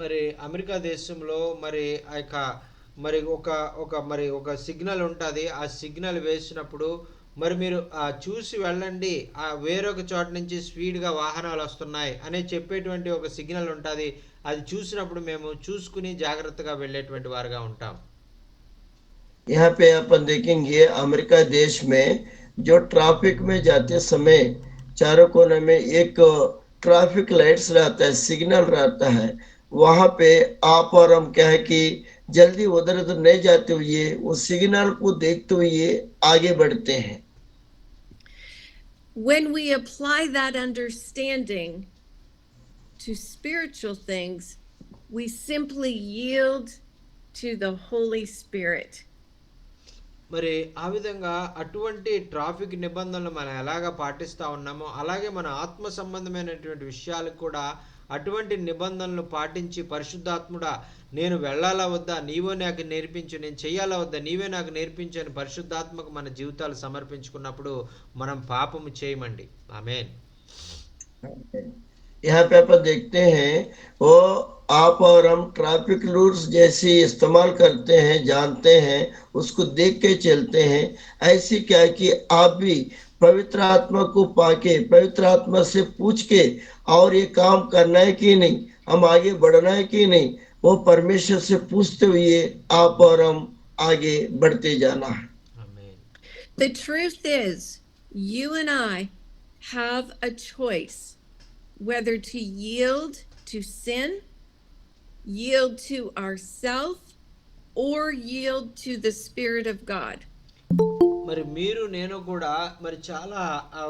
మరి అమెరికా దేశంలో మరి ఒక సిగ్నల్ ఉంటుంది. ఆ సిగ్నల్ వేసినప్పుడు మరి మీరు చూసి వెళ్ళండి, వేరొక చోట నుంచి స్పీడ్గా వాహనాలు వస్తున్నాయి అనే చెప్పేటువంటి ఒక సిగ్నల్ ఉంటుంది. అది చూసినప్పుడు మేము చూసుకుని జాగ్రత్తగా వెళ్ళేటువంటి వారుగా ఉంటాం. यहाँ पे अपन देखेंगे अमेरिका देश में जो ट्रैफिक में जाते समय चारों कोने में एक ट्रैफिक लाइट्स रहता है, सिग्नल रहता है। वहां पे आप और हम क्या है कि जल्दी उधर उधर नहीं जाते हुए उस सिग्नल को देखते हुए आगे बढ़ते हैं। when we apply that understanding to spiritual things, we simply yield to the Holy Spirit. మరి ఆ విధంగా అటువంటి ట్రాఫిక్ నిబంధనలు మనం ఎలాగ పాటిస్తూ ఉన్నామో అలాగే మన ఆత్మ సంబంధమైనటువంటి విషయాలకు కూడా అటువంటి నిబంధనలు పాటించి పరిశుద్ధాత్ముడా నేను వెళ్ళాలా వద్దా నీవే నాకు నేర్పించు, నేను చెయ్యాలా వద్దా నీవే నాకు నేర్పించు అని పరిశుద్ధాత్మకు మన జీవితాలు సమర్పించుకున్నప్పుడు మనం పాపము చేయమండి. ఆమేన్. यहाँ पे अपन देखते हैं वो आप और हम ट्रैफिक रूल्स जैसी इस्तेमाल करते हैं, जानते हैं, उसको देख के चलते हैं. ऐसी क्या है कि आप भी पवित्र आत्मा को पाके पवित्र आत्मा से पूछ के और ये काम करना है कि नहीं, हम आगे बढ़ना है कि नहीं, वो परमेश्वर से पूछते हुए आप और हम आगे बढ़ते जाना है. ఆమేన్. The truth is, you and I have a choice whether to yield to sin, yield to ourself, or yield to the Spirit of God. మరి మీరు నేను కూడా మరి చాలా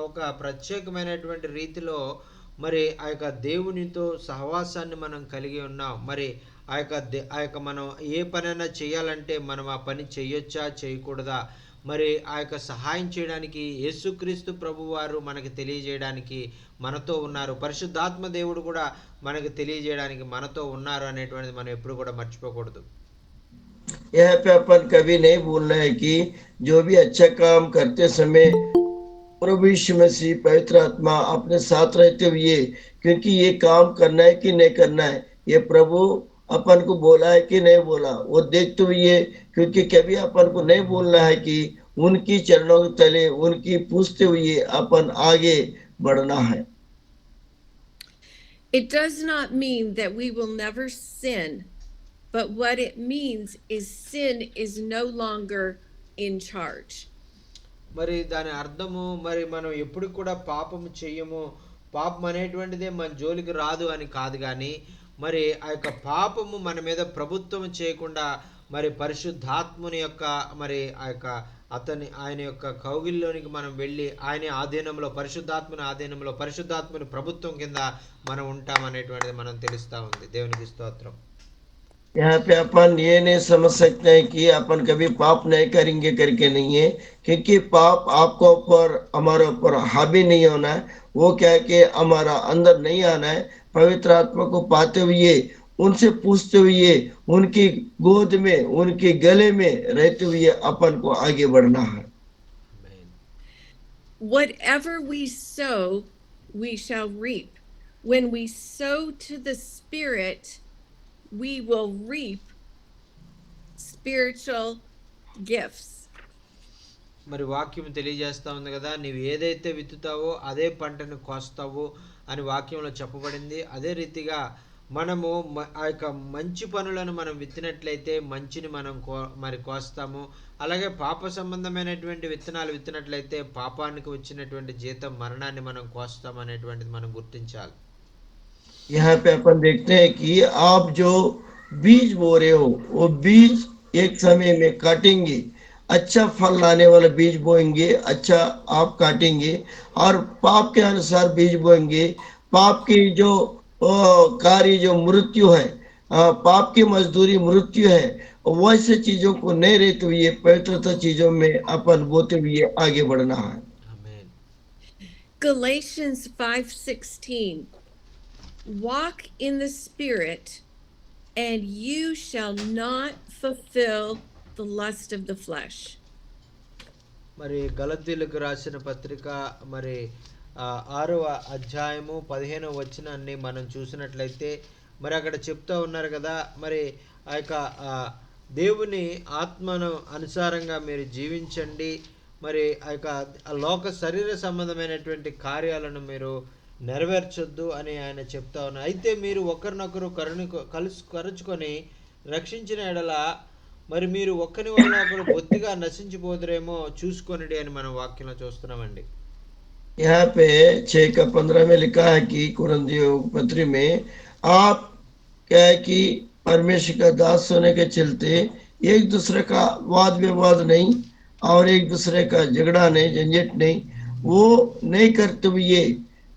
ఒక ప్రత్యేకమైనటువంటి రీతిలో మరి ఆ యొక్క దేవునితో సహవాసాన్ని మనం కలిగి ఉన్నాం. మరి ఆ యొక్క మనం ఏ పనైనా చేయాలంటే మనం ఆ పని చేయొచ్చా చేయకూడదా, మరి ఆ యొక్క సహాయం చేయడానికి యేసుక్రీస్తు ప్రభువారు మనకి తెలియజేయడానికి మనతో ఉన్నారు, పరిశుద్ధాత్మ దేవుడు కూడా మనకి తెలియజేయడానికి మనతో ఉన్నారు అనేటువంటిది మనం ఎప్పుడు కూడా మర్చిపోకూడదు. यहाँ पे अपन कभी नहीं भूलना है कि जो भी अच्छा काम करते समय प्रभु यीशु मसीह पवित्र आत्मा अपने साथ रहते हुए, क्योंकि ये काम करना है कि नहीं करना है, ये प्रभु अपन को बोला है कि नहीं बोला, वो देखते हुए, क्योंकि कभी अपन को नहीं बोलना है कि उनकी चरणों के तले उनकी पूछते हुए अपन आगे बढ़ना है. It does not mean that we will never sin, but what it means is sin is no longer in charge. మరి దాని అర్థము మరి మనం ఎప్పుడు కూడా పాపము చెయ్యము, పాపం అనేటువంటిదే మన జోలికి రాదు అని కాదు, కానీ మరి ఆ యొక్క పాపము మన మీద ప్రభుత్వం చేయకుండా మరి పరిశుద్ధాత్ముని యొక్క మరి ఆ యొక్క ఆయన యొక్క కౌగిల్లోనికి మనం వెళ్ళి ఆయన ఆధీనంలో పరిశుద్ధాత్మని ఆధీనంలో పరిశుద్ధాత్మని ప్రభుత్వం కింద మనం ఉంటామనేటువంటిది మనం తెలుస్తా ఉంది. దేవునికి స్తోత్రం. यहाँ पे अपन ये नहीं समझ सकते हैं कि अपन कभी पाप नहीं करेंगे करके नहीं है, क्योंकि पाप आपको ऊपर हमारे ऊपर हावी नहीं होना है. वो क्या है कि हमारा अंदर नहीं आना है. पवित्र आत्मा को पाते हुए उनसे पूछते हुए उनकी गोद में उनके गले में रहते हुए अपन को आगे बढ़ना है. ఆమేన్. Whatever we sow, we shall reap. When we sow to the Spirit, we will reap spiritual gifts. మరి వాక్యం తెలియజేస్తా ఉంది కదా, నీవు ఏదైతే విత్తుతావో అదే పంటను కోస్తావు అని వాక్యంలో చెప్పబడింది. అదే రీతిగా మనము ఆ యొక్క మంచి పనులను మనం విత్తినట్లయితే మంచిని మనం మరి కోస్తాము. అలాగే పాప సంబంధమైనటువంటి విత్తనాలు విత్తినట్లయితే పాపానికి వచ్చినటువంటి జీతం మరణాన్ని మనం కోస్తాం అనేటువంటిది మనం గుర్తించాలి. यहाँ पे अपन देखते हैं कि आप जो बीज बो रहे हो वो बीज एक समय में काटेंगे, अच्छा फल लाने वाला बीज बोएंगे, अच्छा आप काटेंगे. और पाप के अनुसार बीज बोएंगे, पाप की जो कार्य जो मृत्यु है, पाप की मजदूरी मृत्यु है, वैसे चीजों को नहीं रहते हुए पवित्रता चीजों में अपन बोते हुए आगे बढ़ना है. ఆమేన్. Galatians 5:16. Walk in the Spirit, and you shall not fulfill the lust of the flesh. మరి గలతీయులకు రాసిన పత్రిక మరి 6వ అధ్యాయము 15వ వచనాన్ని మనం చూసినట్లయితే మరి అక్కడ చెప్తా ఉన్నారు కదా, మరి ఆ యొక్క దేవుని ఆత్మను అనుసారంగా మీరు జీవించండి, మరి ఆ యొక్క లోక శరీర సంబంధమైనటువంటి కార్యాలను మీరు నెరవేర్చొద్దు అని ఆయన చెప్తా ఉన్నారు. అయితే మీరు ఒకరినొకరు కరుచుకొని రక్షించిన ఎడల మరి మీరు ఒక్కని వల్ల ఒకరు బొత్తిగా నశించిపోదురేమో చూసుకొనిడి అని మనం వాక్యంలో చూస్తున్నామండి. यहाँ पे 6:15 में लिखा है कि कुरिन्थियों पत्री में आप क्या है कि परमेश्वर का दास होने के चलते एक दूसरे का वाद विवाद नहीं और एक दूसरे का झगड़ा नहीं, झंझट नहीं, वो नहीं करते हुए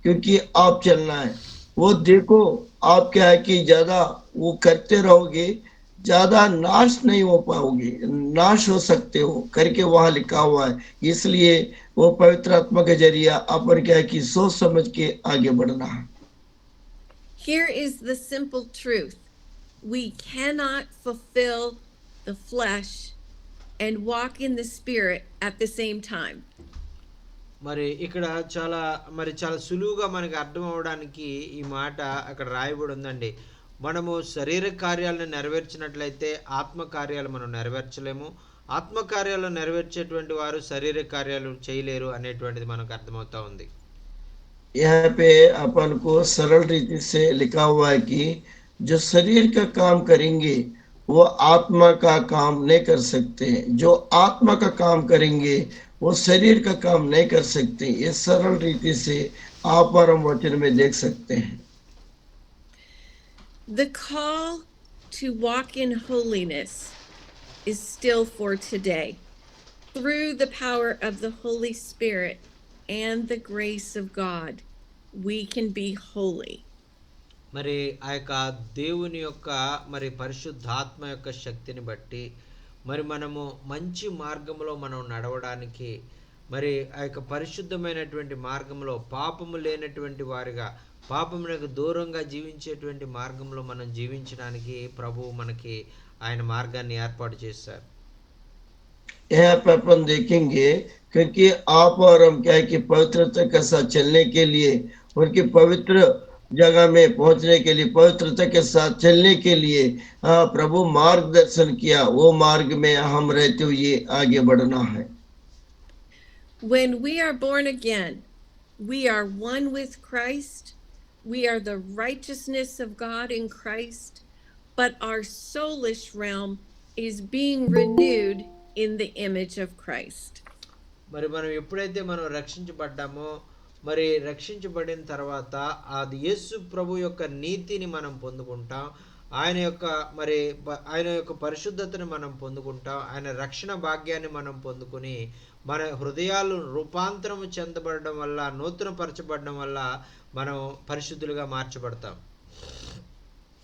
क्योंकि आप चलना है, वो देखो आप क्या है कि ज्यादा वो करते रहोगे, ज्यादा नाश नहीं हो पाओगे, नाश हो सकते हो करके वहां लिखा हुआ है। इसलिए वो पवित्र आत्मा के जरिए अपन क्या है कि सोच समझ के आगे बढ़ना है। Here is the simple truth. We cannot fulfill the flesh and walk in the spirit at the same time. మరి ఇక్కడ చాలా చాలా సులువుగా మనకి అర్థం అవ్వడానికి ఈ మాట అక్కడ రాయబడి ఉందండి. మనము శరీర కార్యాలను నెరవేర్చినట్లయితే ఆత్మ కార్యాలు మనం నెరవేర్చలేము. ఆత్మ కార్యాలు నెరవేర్చేటువంటి వారు శరీర కార్యాలు చేయలేరు అనేటువంటిది మనకు అర్థమవుతా ఉంది. यहाँ पे अपन को सरल रीति से लिखा हुआ है कि जो शरीर का काम करेंगे वो आत्मा का काम नहीं कर सकते, जो आत्मा का काम करेंगे वो शरीर का काम नहीं कर सकते। ये सरल रीति से आप और हम वचन में देख सकते हैं। The call to walk in holiness is still for today. Through the power of the Holy Spirit and the grace of God, we can be holy. మరి ఆ యొక్క దేవుని యొక్క పరిశుద్ధాత్మ యొక్క శక్తిని బట్టి మరి మనము మంచి మార్గంలో మనం నడవడానికి మరి ఆ యొక్క పరిశుద్ధమైనటువంటి మార్గంలో పాపము లేనటువంటి వారిగా పాపమునకు దూరంగా జీవించేటువంటి మార్గంలో మనం జీవించడానికి ప్రభువు మనకి ఆయన మార్గాన్ని ఏర్పాటు చేశారు. यहाँ पे अपन देखेंगे क्योंकि आप और हम क्या है कि पवित्रता के साथ चलने के लिए, उनकी पवित्र जगह में पहुंचने के लिए, पवित्रता के साथ चलने के लिए प्रभु मार्गदर्शन किया, वो मार्ग में हम रहते हुए आगे बढ़ना है। When we are born again, we are one with Christ. We are the righteousness of God in Christ, but our soulish realm is being renewed in the image of Christ. మరి మనం ఎప్పుడైతే మనం రక్షించబడ్డామో రక్షించబడిన తర్వాత అది యేసు ప్రభు యొక్క నీతిని మనం పొందుకుంటాం. ఆయన యొక్క ఆయన యొక్క పరిశుద్ధతను మనం పొందుకుంటాం. ఆయన రక్షణ భాగ్యాన్ని మనం పొందుకొని మన హృదయాలు రూపాంతరం చెందబడడం వల్ల, నూతనపరచబడడం వల్ల మనం పరిశుద్ధులుగా మార్చబడతాం.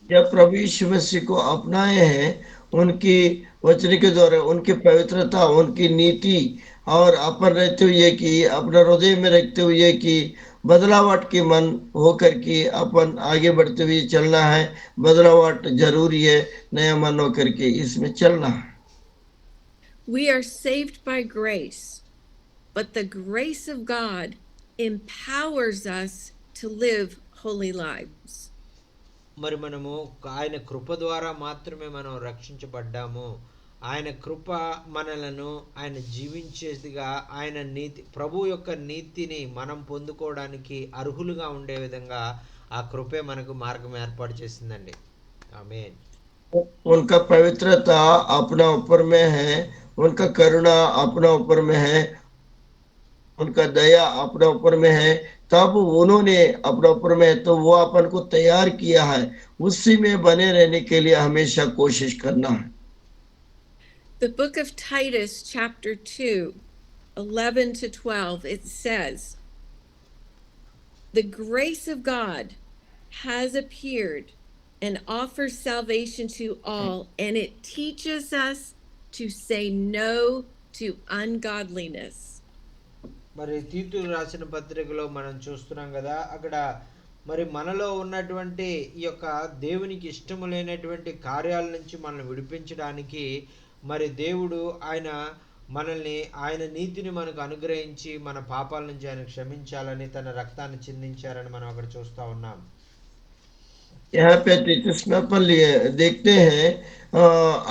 जब प्रभु यीशु मसीह को अपनाए हैं, उनकी वचन के द्वारा उनकी पवित्रता, उनकी नीति और अपन रहते हुए कि अपना हृदय में रखते हुए कि बदलावट के मन होकर के अपन आगे बढ़ते हुए चलना है। बदलावट जरूरी है, नया मन होकर के इसमें चलना है। We are saved by grace, but the grace of God empowers us to live holy lives. మరి మనము ఆయన కృప ద్వారా మాత్రమే మనం రక్షించబడ్డాము. ఆయన కృప మనలను ఆయన జీవించేదిగా, ఆయన నీతి ప్రభు యొక్క నీతిని మనం పొందుకోవడానికి అర్హులుగా ఉండే విధంగా ఆ కృపే మనకు మార్గం ఏర్పాటు చేసిందండి. ఆమేన్. उनका पवित्रता अपना ऊपर में है, उनका करुणा अपना ऊपर में है, उनका दया अपना ऊपर में है। तब उन्होंने अपना ऊपर में है तो वो अपन को तैयार किया है, उसी में बने रहने के लिए हमेशा कोशिश करना है। The book of Titus, chapter 2, 11 to 12, it says, "The grace of God has appeared and offers salvation to all, and it teaches us to say no to ungodliness." మరి తీతులు రాసిన పత్రికలో మనం చూస్తున్నాం కదా, అక్కడ మనలో ఉన్నటువంటి ఈ యొక్క దేవునికి ఇష్టము లేనటువంటి కార్యాల నుంచి మనల్ని విడిపించడానికి దేవుడు మనల్ని ఆయన నీతిని మనకు అనుగ్రహించి మన పాపాల నుంచి ఆయన క్షమించాలని తన రక్తాన్ని చిందించారని మనం అక్కడ చూస్తా ఉన్నాం. यहाँ पे तीतुस में अपन देखते हैं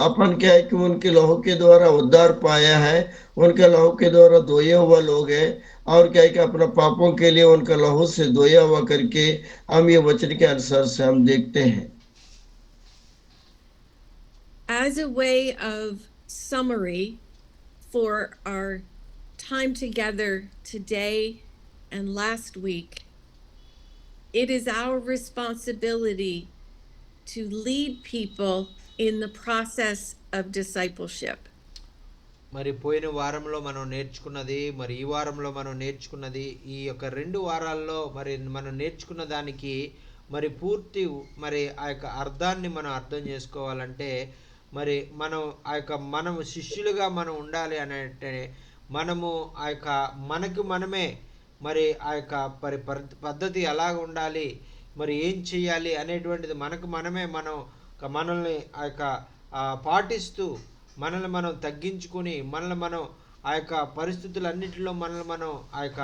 अपन क्या है कि उनके लहू के द्वारा उद्धार पाया है, उनके लहू के द्वारा धोया हुआ लोग हैं, और क्या है कि अपना पापों के लिए उनका लहू से धोया हुआ करके हम ये वचन के अनुसार से हम देखते हैं। As a way of summary for our time together today and last week, it is our responsibility to lead people in the process of discipleship. మరి పోయిన వారంలో మనం నేర్చుకున్నది, మరి ఈ వారంలో మనం నేర్చుకున్నది, ఈ యొక్క 2 వారాల్లో మరి మనం నేర్చుకున్న దానికి మరి పూర్తి మరి ఆ యొక్క అర్థాన్ని మనం అర్థం చేసుకోవాలంటే మరి మనం శిష్యులుగా మనం ఉండాలి అనంటే మనము ఆ యొక్క మనమే మరి ఆ యొక్క పద్ధతి ఎలాగ ఉండాలి, మరి ఏం చెయ్యాలి అనేటువంటిది మనల్ని ఆ యొక్క పాటిస్తూ మనల్ని మనం తగ్గించుకొని మనల్ని మనం ఆ యొక్క పరిస్థితులన్నిటిలో మనల్ని మనం ఆ యొక్క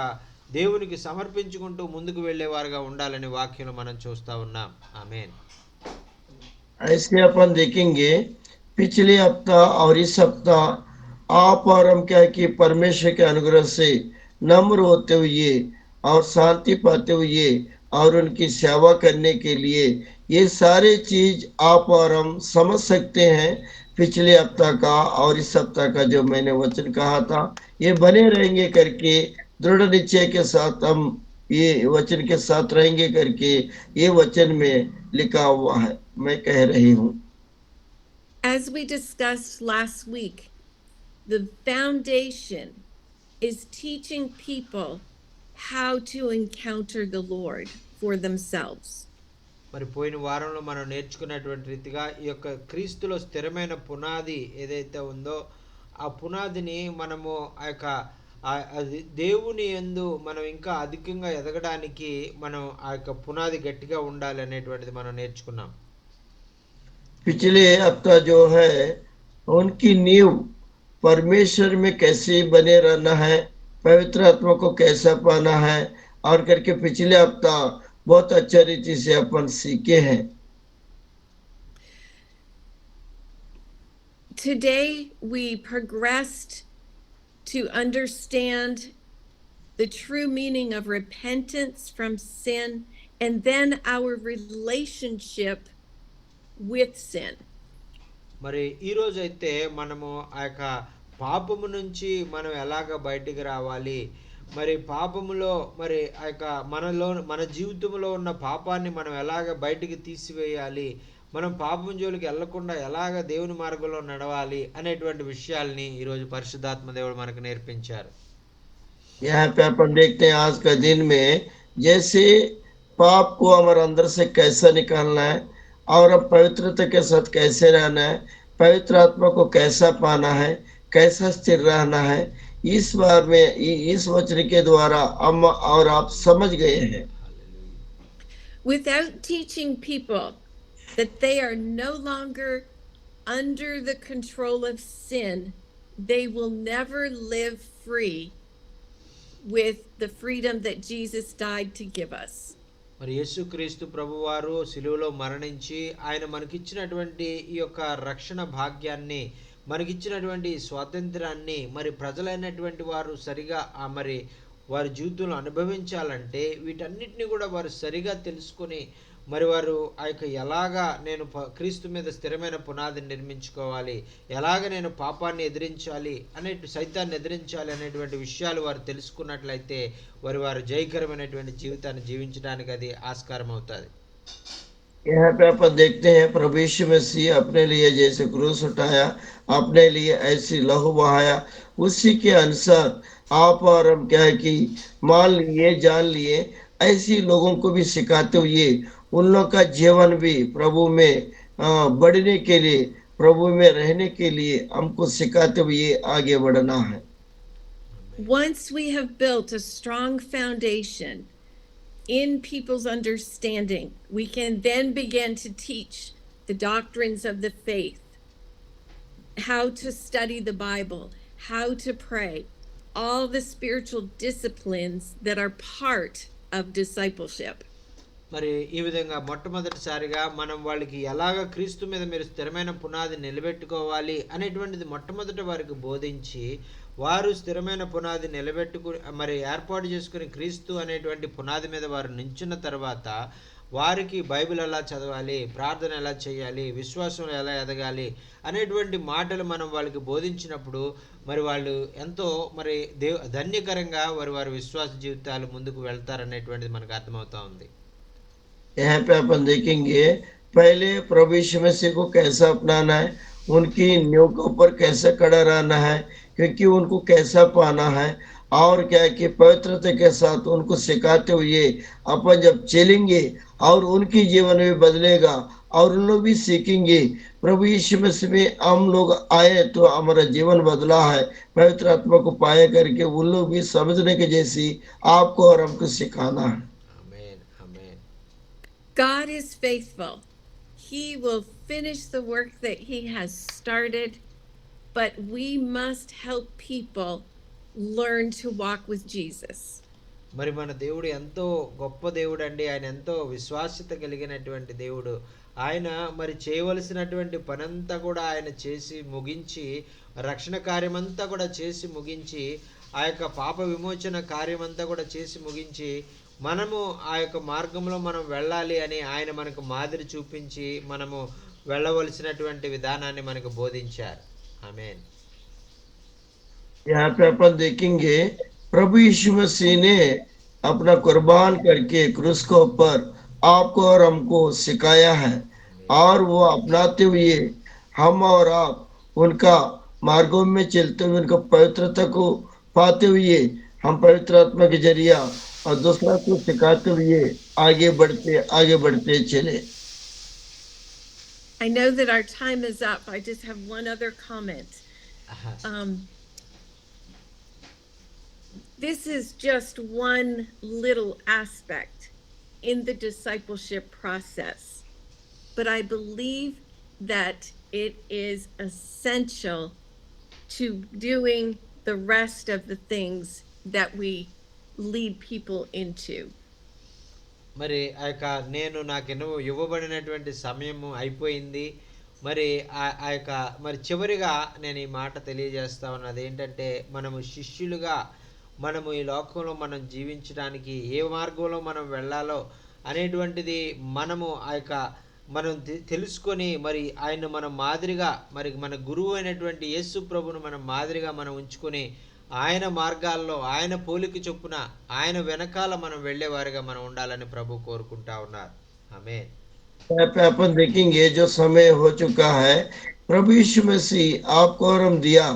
దేవునికి సమర్పించుకుంటూ ముందుకు వెళ్ళేవారుగా ఉండాలని వాక్యంలో మనం చూస్తూ ఉన్నాం. ఆమేన్. ऐसे अपन देखेंगे पिछले हफ्ता और इस हफ्ता आप और हम क्या है कि परमेश्वर के अनुग्रह से नम्र होते हुए और शांति पाते हुए और उनकी सेवा करने के लिए ये सारे चीज आप और हम समझ सकते हैं। पिछले हफ्ता का और इस हफ्ता का जो मैंने वचन कहा था ये बने रहेंगे करके दृढ़ निश्चय के साथ हम ये वचन के साथ रहेंगे करके ये वचन में लिखा हुआ है, मैं कह रही हूँ। As we discussed last week, the foundation is teaching people how to encounter the Lord for themselves. మరి పోయిన వారంలో మనం నేర్చుకున్నటువంటి రీతిగా ఈ యొక్క క్రీస్తులో స్థిరమైన పునాది ఏదైతే ఉందో ఆ పునాదిని మనము ఆ యొక్క అది దేవుని యందు మనం ఇంకా అధికంగా ఎదగడానికి మనం ఆ యొక్క పునాది గట్టిగా ఉండాలి అనేటువంటిది మనం నేర్చుకున్నాం. पिछले हफ्ता जो है उनकी नींव परमेश्वर में कैसे बने रहना है, पवित्र आत्मा को कैसा पाना है और करके पिछले हफ्ता बहुत अच्छा रीति से अपन सीखे हैं। Today we progressed to understand the true meaning of repentance from sin and then our relationship with sin. మరి ఈరోజు అయితే మనము ఆ యొక్క పాపము నుంచి మనం ఎలాగ బయటికి రావాలి, మరి పాపములో మరి ఆ యొక్క మన జీవితంలో ఉన్న పాపాన్ని మనం ఎలాగ బయటికి తీసివేయాలి, మనం పాపం జోలికి వెళ్లకుండా ఎలాగ దేవుని మార్గంలో నడవాలి అనేటువంటి విషయాల్ని ఈరోజు పరిశుద్ధాత్మ దేవుడు మనకు నేర్పించారు. यहाँ पे अपन देखते हैं आज का दिन में जैसे पाप को हमारे अंदर से कैसा निकालना है और अब पवित्रता के साथ कैसे रहना है, पवित्र आत्मा को कैसा पाना है, कैसा स्थिर रहना है, इस बार में इस वचन के द्वारा हम और आप समझ गए हैं। Without teaching people that they are no longer under the control of sin, they will never live free with the freedom that Jesus died to give us. మరి యేసుక్రీస్తు ప్రభువారు శిలువలో మరణించి ఆయన మనకిచ్చినటువంటి ఈ యొక్క రక్షణ భాగ్యాన్ని, మనకిచ్చినటువంటి స్వాతంత్రాన్ని మరి ప్రజలైనటువంటి వారు సరిగా మరి వారి జీవితంలో అనుభవించాలంటే వీటన్నిటిని కూడా వారు సరిగా తెలుసుకొని మరి వారు ఆ యొక్క ఎలాగా నేను క్రీస్తు మీద స్థిరమైన పునాదిని నిర్మించుకోవాలి, ఎలాగ నేను పాపాన్ని ఎదిరించాలి సైతాన్ని ఎదిరించాలి అనేటువంటి విషయాలు వారు తెలుసుకున్నట్లయితే వారు జయకరమైనటువంటి జీవితాన్ని జీవించడానికి అది ఆస్కారం అవుతుంది. यहाँ पे अपन देखते हैं प्रभु यीशु मसीह अपने लिए जैसे क्रूस उठाया, अपने लिए ऐसी लहू बहाया, उसी के अनुसार आप और हम क्या है कि मान लिए जान लिए ऐसी लोगों को भी सिखाते हुए उन लोग का जीवन भी प्रभु में बढ़ने के लिए, प्रभु में रहने के लिए हमको सिखाते हुए आगे बढ़ना है। Once we have built a strong foundation in people's understanding, we can then begin to teach the doctrines of the faith, how to study the Bible, how to pray, all the spiritual disciplines that are part of discipleship. మరి ఈ విధంగా మొట్టమొదటిసారిగా మనం వాళ్ళకి ఎలాగ క్రీస్తు మీద మీరు స్థిరమైన పునాది నిలబెట్టుకోవాలి అనేటువంటిది మొట్టమొదట వారికి బోధించి వారు స్థిరమైన పునాది మరి ఏర్పాటు చేసుకుని క్రీస్తు అనేటువంటి పునాది మీద వారు నించున్న తర్వాత వారికి బైబిల్ ఎలా చదవాలి, ప్రార్థన ఎలా చేయాలి, విశ్వాసంలో ఎలా ఎదగాలి అనేటువంటి మాటలు మనం వాళ్ళకి బోధించినప్పుడు మరి వాళ్ళు ఎంతో మరి ధన్యకరంగా వారి విశ్వాస జీవితాలు ముందుకు వెళ్తారనేటువంటిది మనకు అర్థమవుతా ఉంది. यहाँ पे अपन देखेंगे पहले प्रभु यीशु मसीह को कैसा अपनाना है, उनकी नींव के ऊपर कैसे खड़ा रहना है, क्योंकि उनको कैसा पाना है और क्या है कि पवित्रता के साथ उनको सिखाते हुए अपन जब चलेंगे और उनकी जीवन भी बदलेगा और उन लोग भी सीखेंगे। प्रभु यीशु मसीह में हम लोग आए तो हमारा जीवन बदला है। पवित्र आत्मा को पाया करके उन लोग भी समझने के जैसी आपको और हमको सिखाना है। ఆమేన్ ఆమేన్ God is faithful. He will finish the work that He has started, but we must help people learn to walk with Jesus. మరి మన దేవుడు ఎంతో గొప్ప దేవుడు అండి. ఆయన ఎంతో విశ్వాస్యత కలిగినటువంటి దేవుడు. ఆయన మరి చేయవలసినటువంటి పనంతా కూడా ఆయన చేసి ముగించి, రక్షణ కార్యమంతా కూడా చేసి ముగించి, ఆ యొక్క పాప విమోచన కార్యమంతా కూడా చేసి ముగించి, మనము ఆ యొక్క మార్గంలో మనం వెళ్ళాలి అని ఆయన మనకు మాదిరి చూపించి, మనము వెళ్ళవలసినటువంటి విధానాన్ని మనకు బోధించారు. ఆమేన్. यहाँ पे अपन देखेंगे प्रभु यीशु मसीह ने अपना कुर्बान करके क्रूस के ऊपर आपको और हमको सिखाया है और वो अपनाते हुए हम और आप उनका मार्गों में चलते हुए उनका पवित्रता को पाते हुए हम पवित्र आत्मा के जरिया और दूसरा को सिखाते हुए आगे बढ़ते चले। I know that our time is up. I just have one other comment. This is just one little aspect in the discipleship process, but I believe that it is essential to doing the rest of the things that we lead people into. మరి ఆ యొక్క నాకు ఇవ్వబడినటువంటి సమయము అయిపోయింది. మరి ఆ యొక్క మరి చివరిగా నేను ఈ మాట తెలియజేస్తా ఉన్నది ఏంటంటే, మనము శిష్యులుగా మనము ఈ లోకంలో మనం జీవించడానికి ఏ మార్గంలో మనం వెళ్ళాలో అనేటువంటిది మనము ఆ యొక్క మనం తెలుసుకొని మరి ఆయన మనం మాదిరిగా మరి మన గురువు అయినటువంటి యేసు ప్రభును మనం మాదిరిగా మనం ఉంచుకొని ఆయన మార్గాల్లో ఆయన పోలిక చొప్పున ఆయన వెనకాల మనం వెళ్ళేవారిగా మనం ఉండాలని ప్రభు కోరుకుంటా ఉన్నారు. ఆమేన్. अपन देखेंगे जो समय हो चुका है, प्रभु यीशु मसीह आपको और हम दिया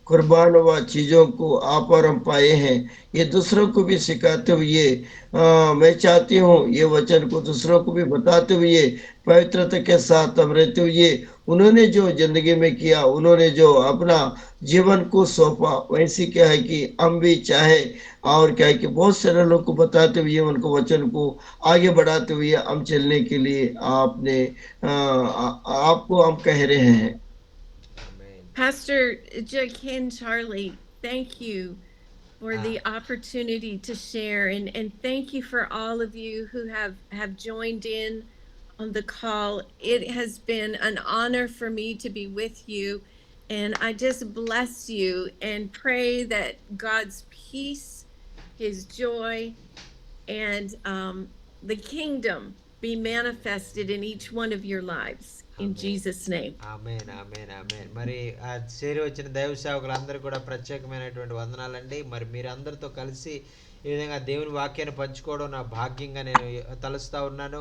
कुर्बान हुआ चीजों को आप और हम पाए हैं, ये दूसरों को भी सिखाते हुए मैं चाहती हूँ ये वचन को दूसरों को भी बताते हुए पवित्रता के साथ हम रहते हुए उन्होंने जो जिंदगी में किया, उन्होंने जो अपना जीवन को सौंपा, वैसे क्या है कि हम भी चाहे और क्या है कि बहुत सारे लोग को बताते हुए उनको वचन को आगे बढ़ाते हुए हम चलने के लिए आपको हम कह रहे हैं। ఆమేన్. Pastor Joaquin Charlie, thank you for Ah. the opportunity to share, and thank you for all of you who have joined in on the call. It has been an honor for me to be with you, and I just bless you and pray that God's peace, His joy, and the kingdom be manifested in each one of your lives. In Amen. Jesus' name. ఆమేన్ ఆమేన్ ఆమేన్. మరి ఆ చేరి వచ్చిన దైవ సేవకులందరూ కూడా ప్రత్యేకమైనటువంటి వందనాలండి. మరి మీరందరితో కలిసి ఈ విధంగా దేవుని వాక్యాన్ని పంచుకోవడం నా భాగ్యంగా నేను తలుస్తా ఉన్నాను.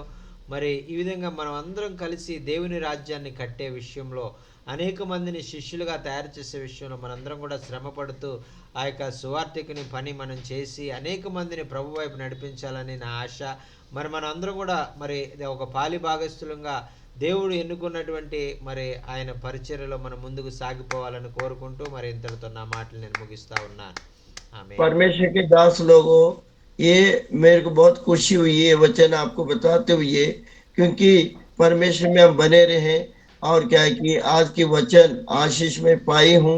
మరి ఈ విధంగా మనం అందరం కలిసి దేవుని రాజ్యాన్ని కట్టే విషయంలో అనేక మందిని శిష్యులుగా తయారు చేసే విషయంలో మనందరం కూడా శ్రమ పడుతూ ఆ యొక్క సువార్తికుని పని మనం చేసి అనేక మందిని ప్రభు వైపు నడిపించాలని నా ఆశ. మరి మనం అందరం కూడా మరి ఒక పాలి భాగస్థులంగా దేవుడు ఎన్నుకున్నటువంటి మరి ఆయన పరిచర్యలో మనం ముందుకు సాగిపోవాలని కోరుకుంటూ మరి ఇంతటితో నా మాటలు నేను ముగిస్తా ఉన్నాను. ఆమేన్. परमेश्वर के दास लोगों, ये मेरे को बहुत खुशी हुई ये वचन आपको बताते हुए, क्योंकि परमेश्वर में हम बने रहे और क्या है कि आज की वचन आशीष में पाई हूँ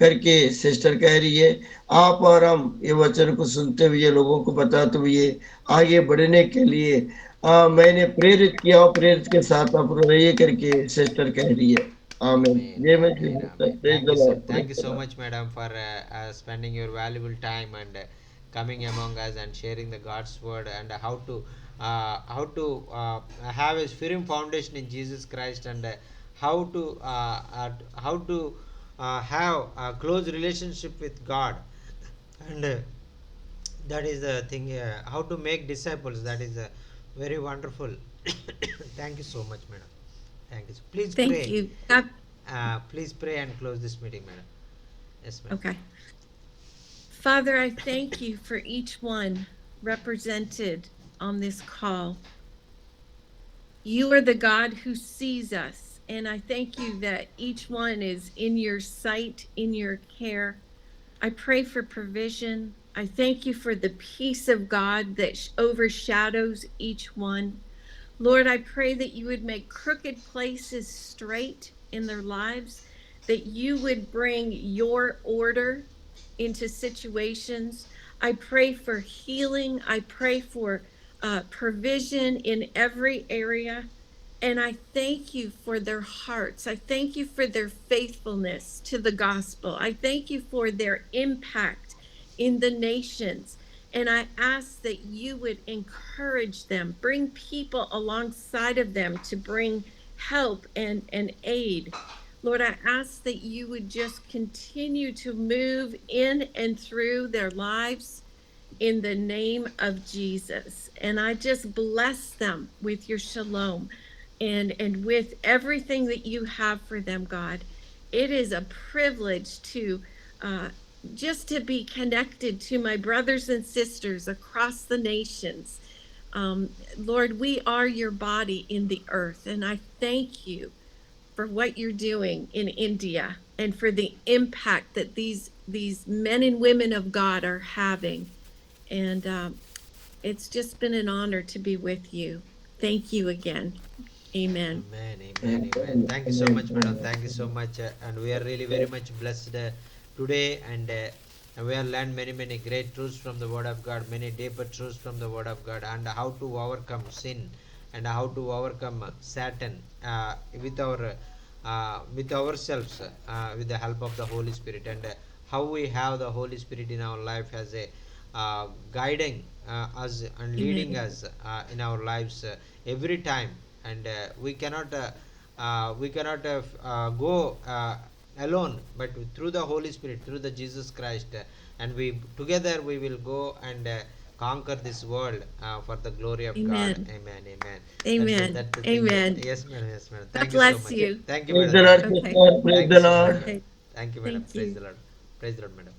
करके सिस्टर कह रही है। आप और हम ये वचन को सुनते हुए लोगों को बताते हुए आगे बढ़ने के लिए मैंने प्रेरित किया और प्रेरित के साथ आप रहिए करके सिस्टर कह रही है। आमीन। ये मैं Thank you so much, madam, for spending your valuable time and coming among us and sharing the God's word and how to have a firm foundation in Jesus Christ and how to have a close relationship with God and that is the thing. How to make disciples. That is very wonderful. Thank you so much, madam. Thank you. Please Thank pray. you. Please pray and close this meeting, madam. Yes, madam. Okay. Father, I thank you for each one represented on this call. You are the God who sees us, and I thank you that each one is in your sight, in your care. I pray for provision. I thank you for the peace of God that overshadows each one. Lord, I pray that you would make crooked places straight in their lives, that you would bring your order into situations. I pray for healing. I pray for provision in every area. And I thank you for their hearts. I thank you for their faithfulness to the gospel. I thank you for their impact in the nations. And I ask that you would encourage them, bring people alongside of them to bring help and aid. Lord, I ask that you would just continue to move in and through their lives in the name of Jesus. And I just bless them with your shalom and with everything that you have for them, God. It is a privilege to uh, just to be connected to my brothers and sisters across the nations. Lord, we are your body in the earth, and I thank you for what you're doing in India and for the impact that these men and women of God are having. And it's just been an honor to be with you. Thank you again. Amen. Amen, amen, amen. Thank you so much, madam. Thank you so much. And we are really very much blessed today. And we have learned many, many great truths from the Word of God, many deeper truths from the Word of God, and how to overcome sin and how to overcome Satan with ourselves, with the help of the Holy Spirit, and how we have the Holy Spirit in our life as a guiding us and leading Amen. us in our lives every time. And we cannot go alone, but through the Holy Spirit, through the Jesus Christ, and we together we will go and conquer this world for the glory of God. Amen. Amen, amen. Amen. That's the thing. Amen. Yes, madam. Yes, madam. God Thank you so bless much. you. Thank you, Praise madam. the Lord, Okay. sister. Praise Thank the you so much, Lord. madam. Okay. Thank you, madam. Thank Praise you. the Lord. Praise the Lord, madam.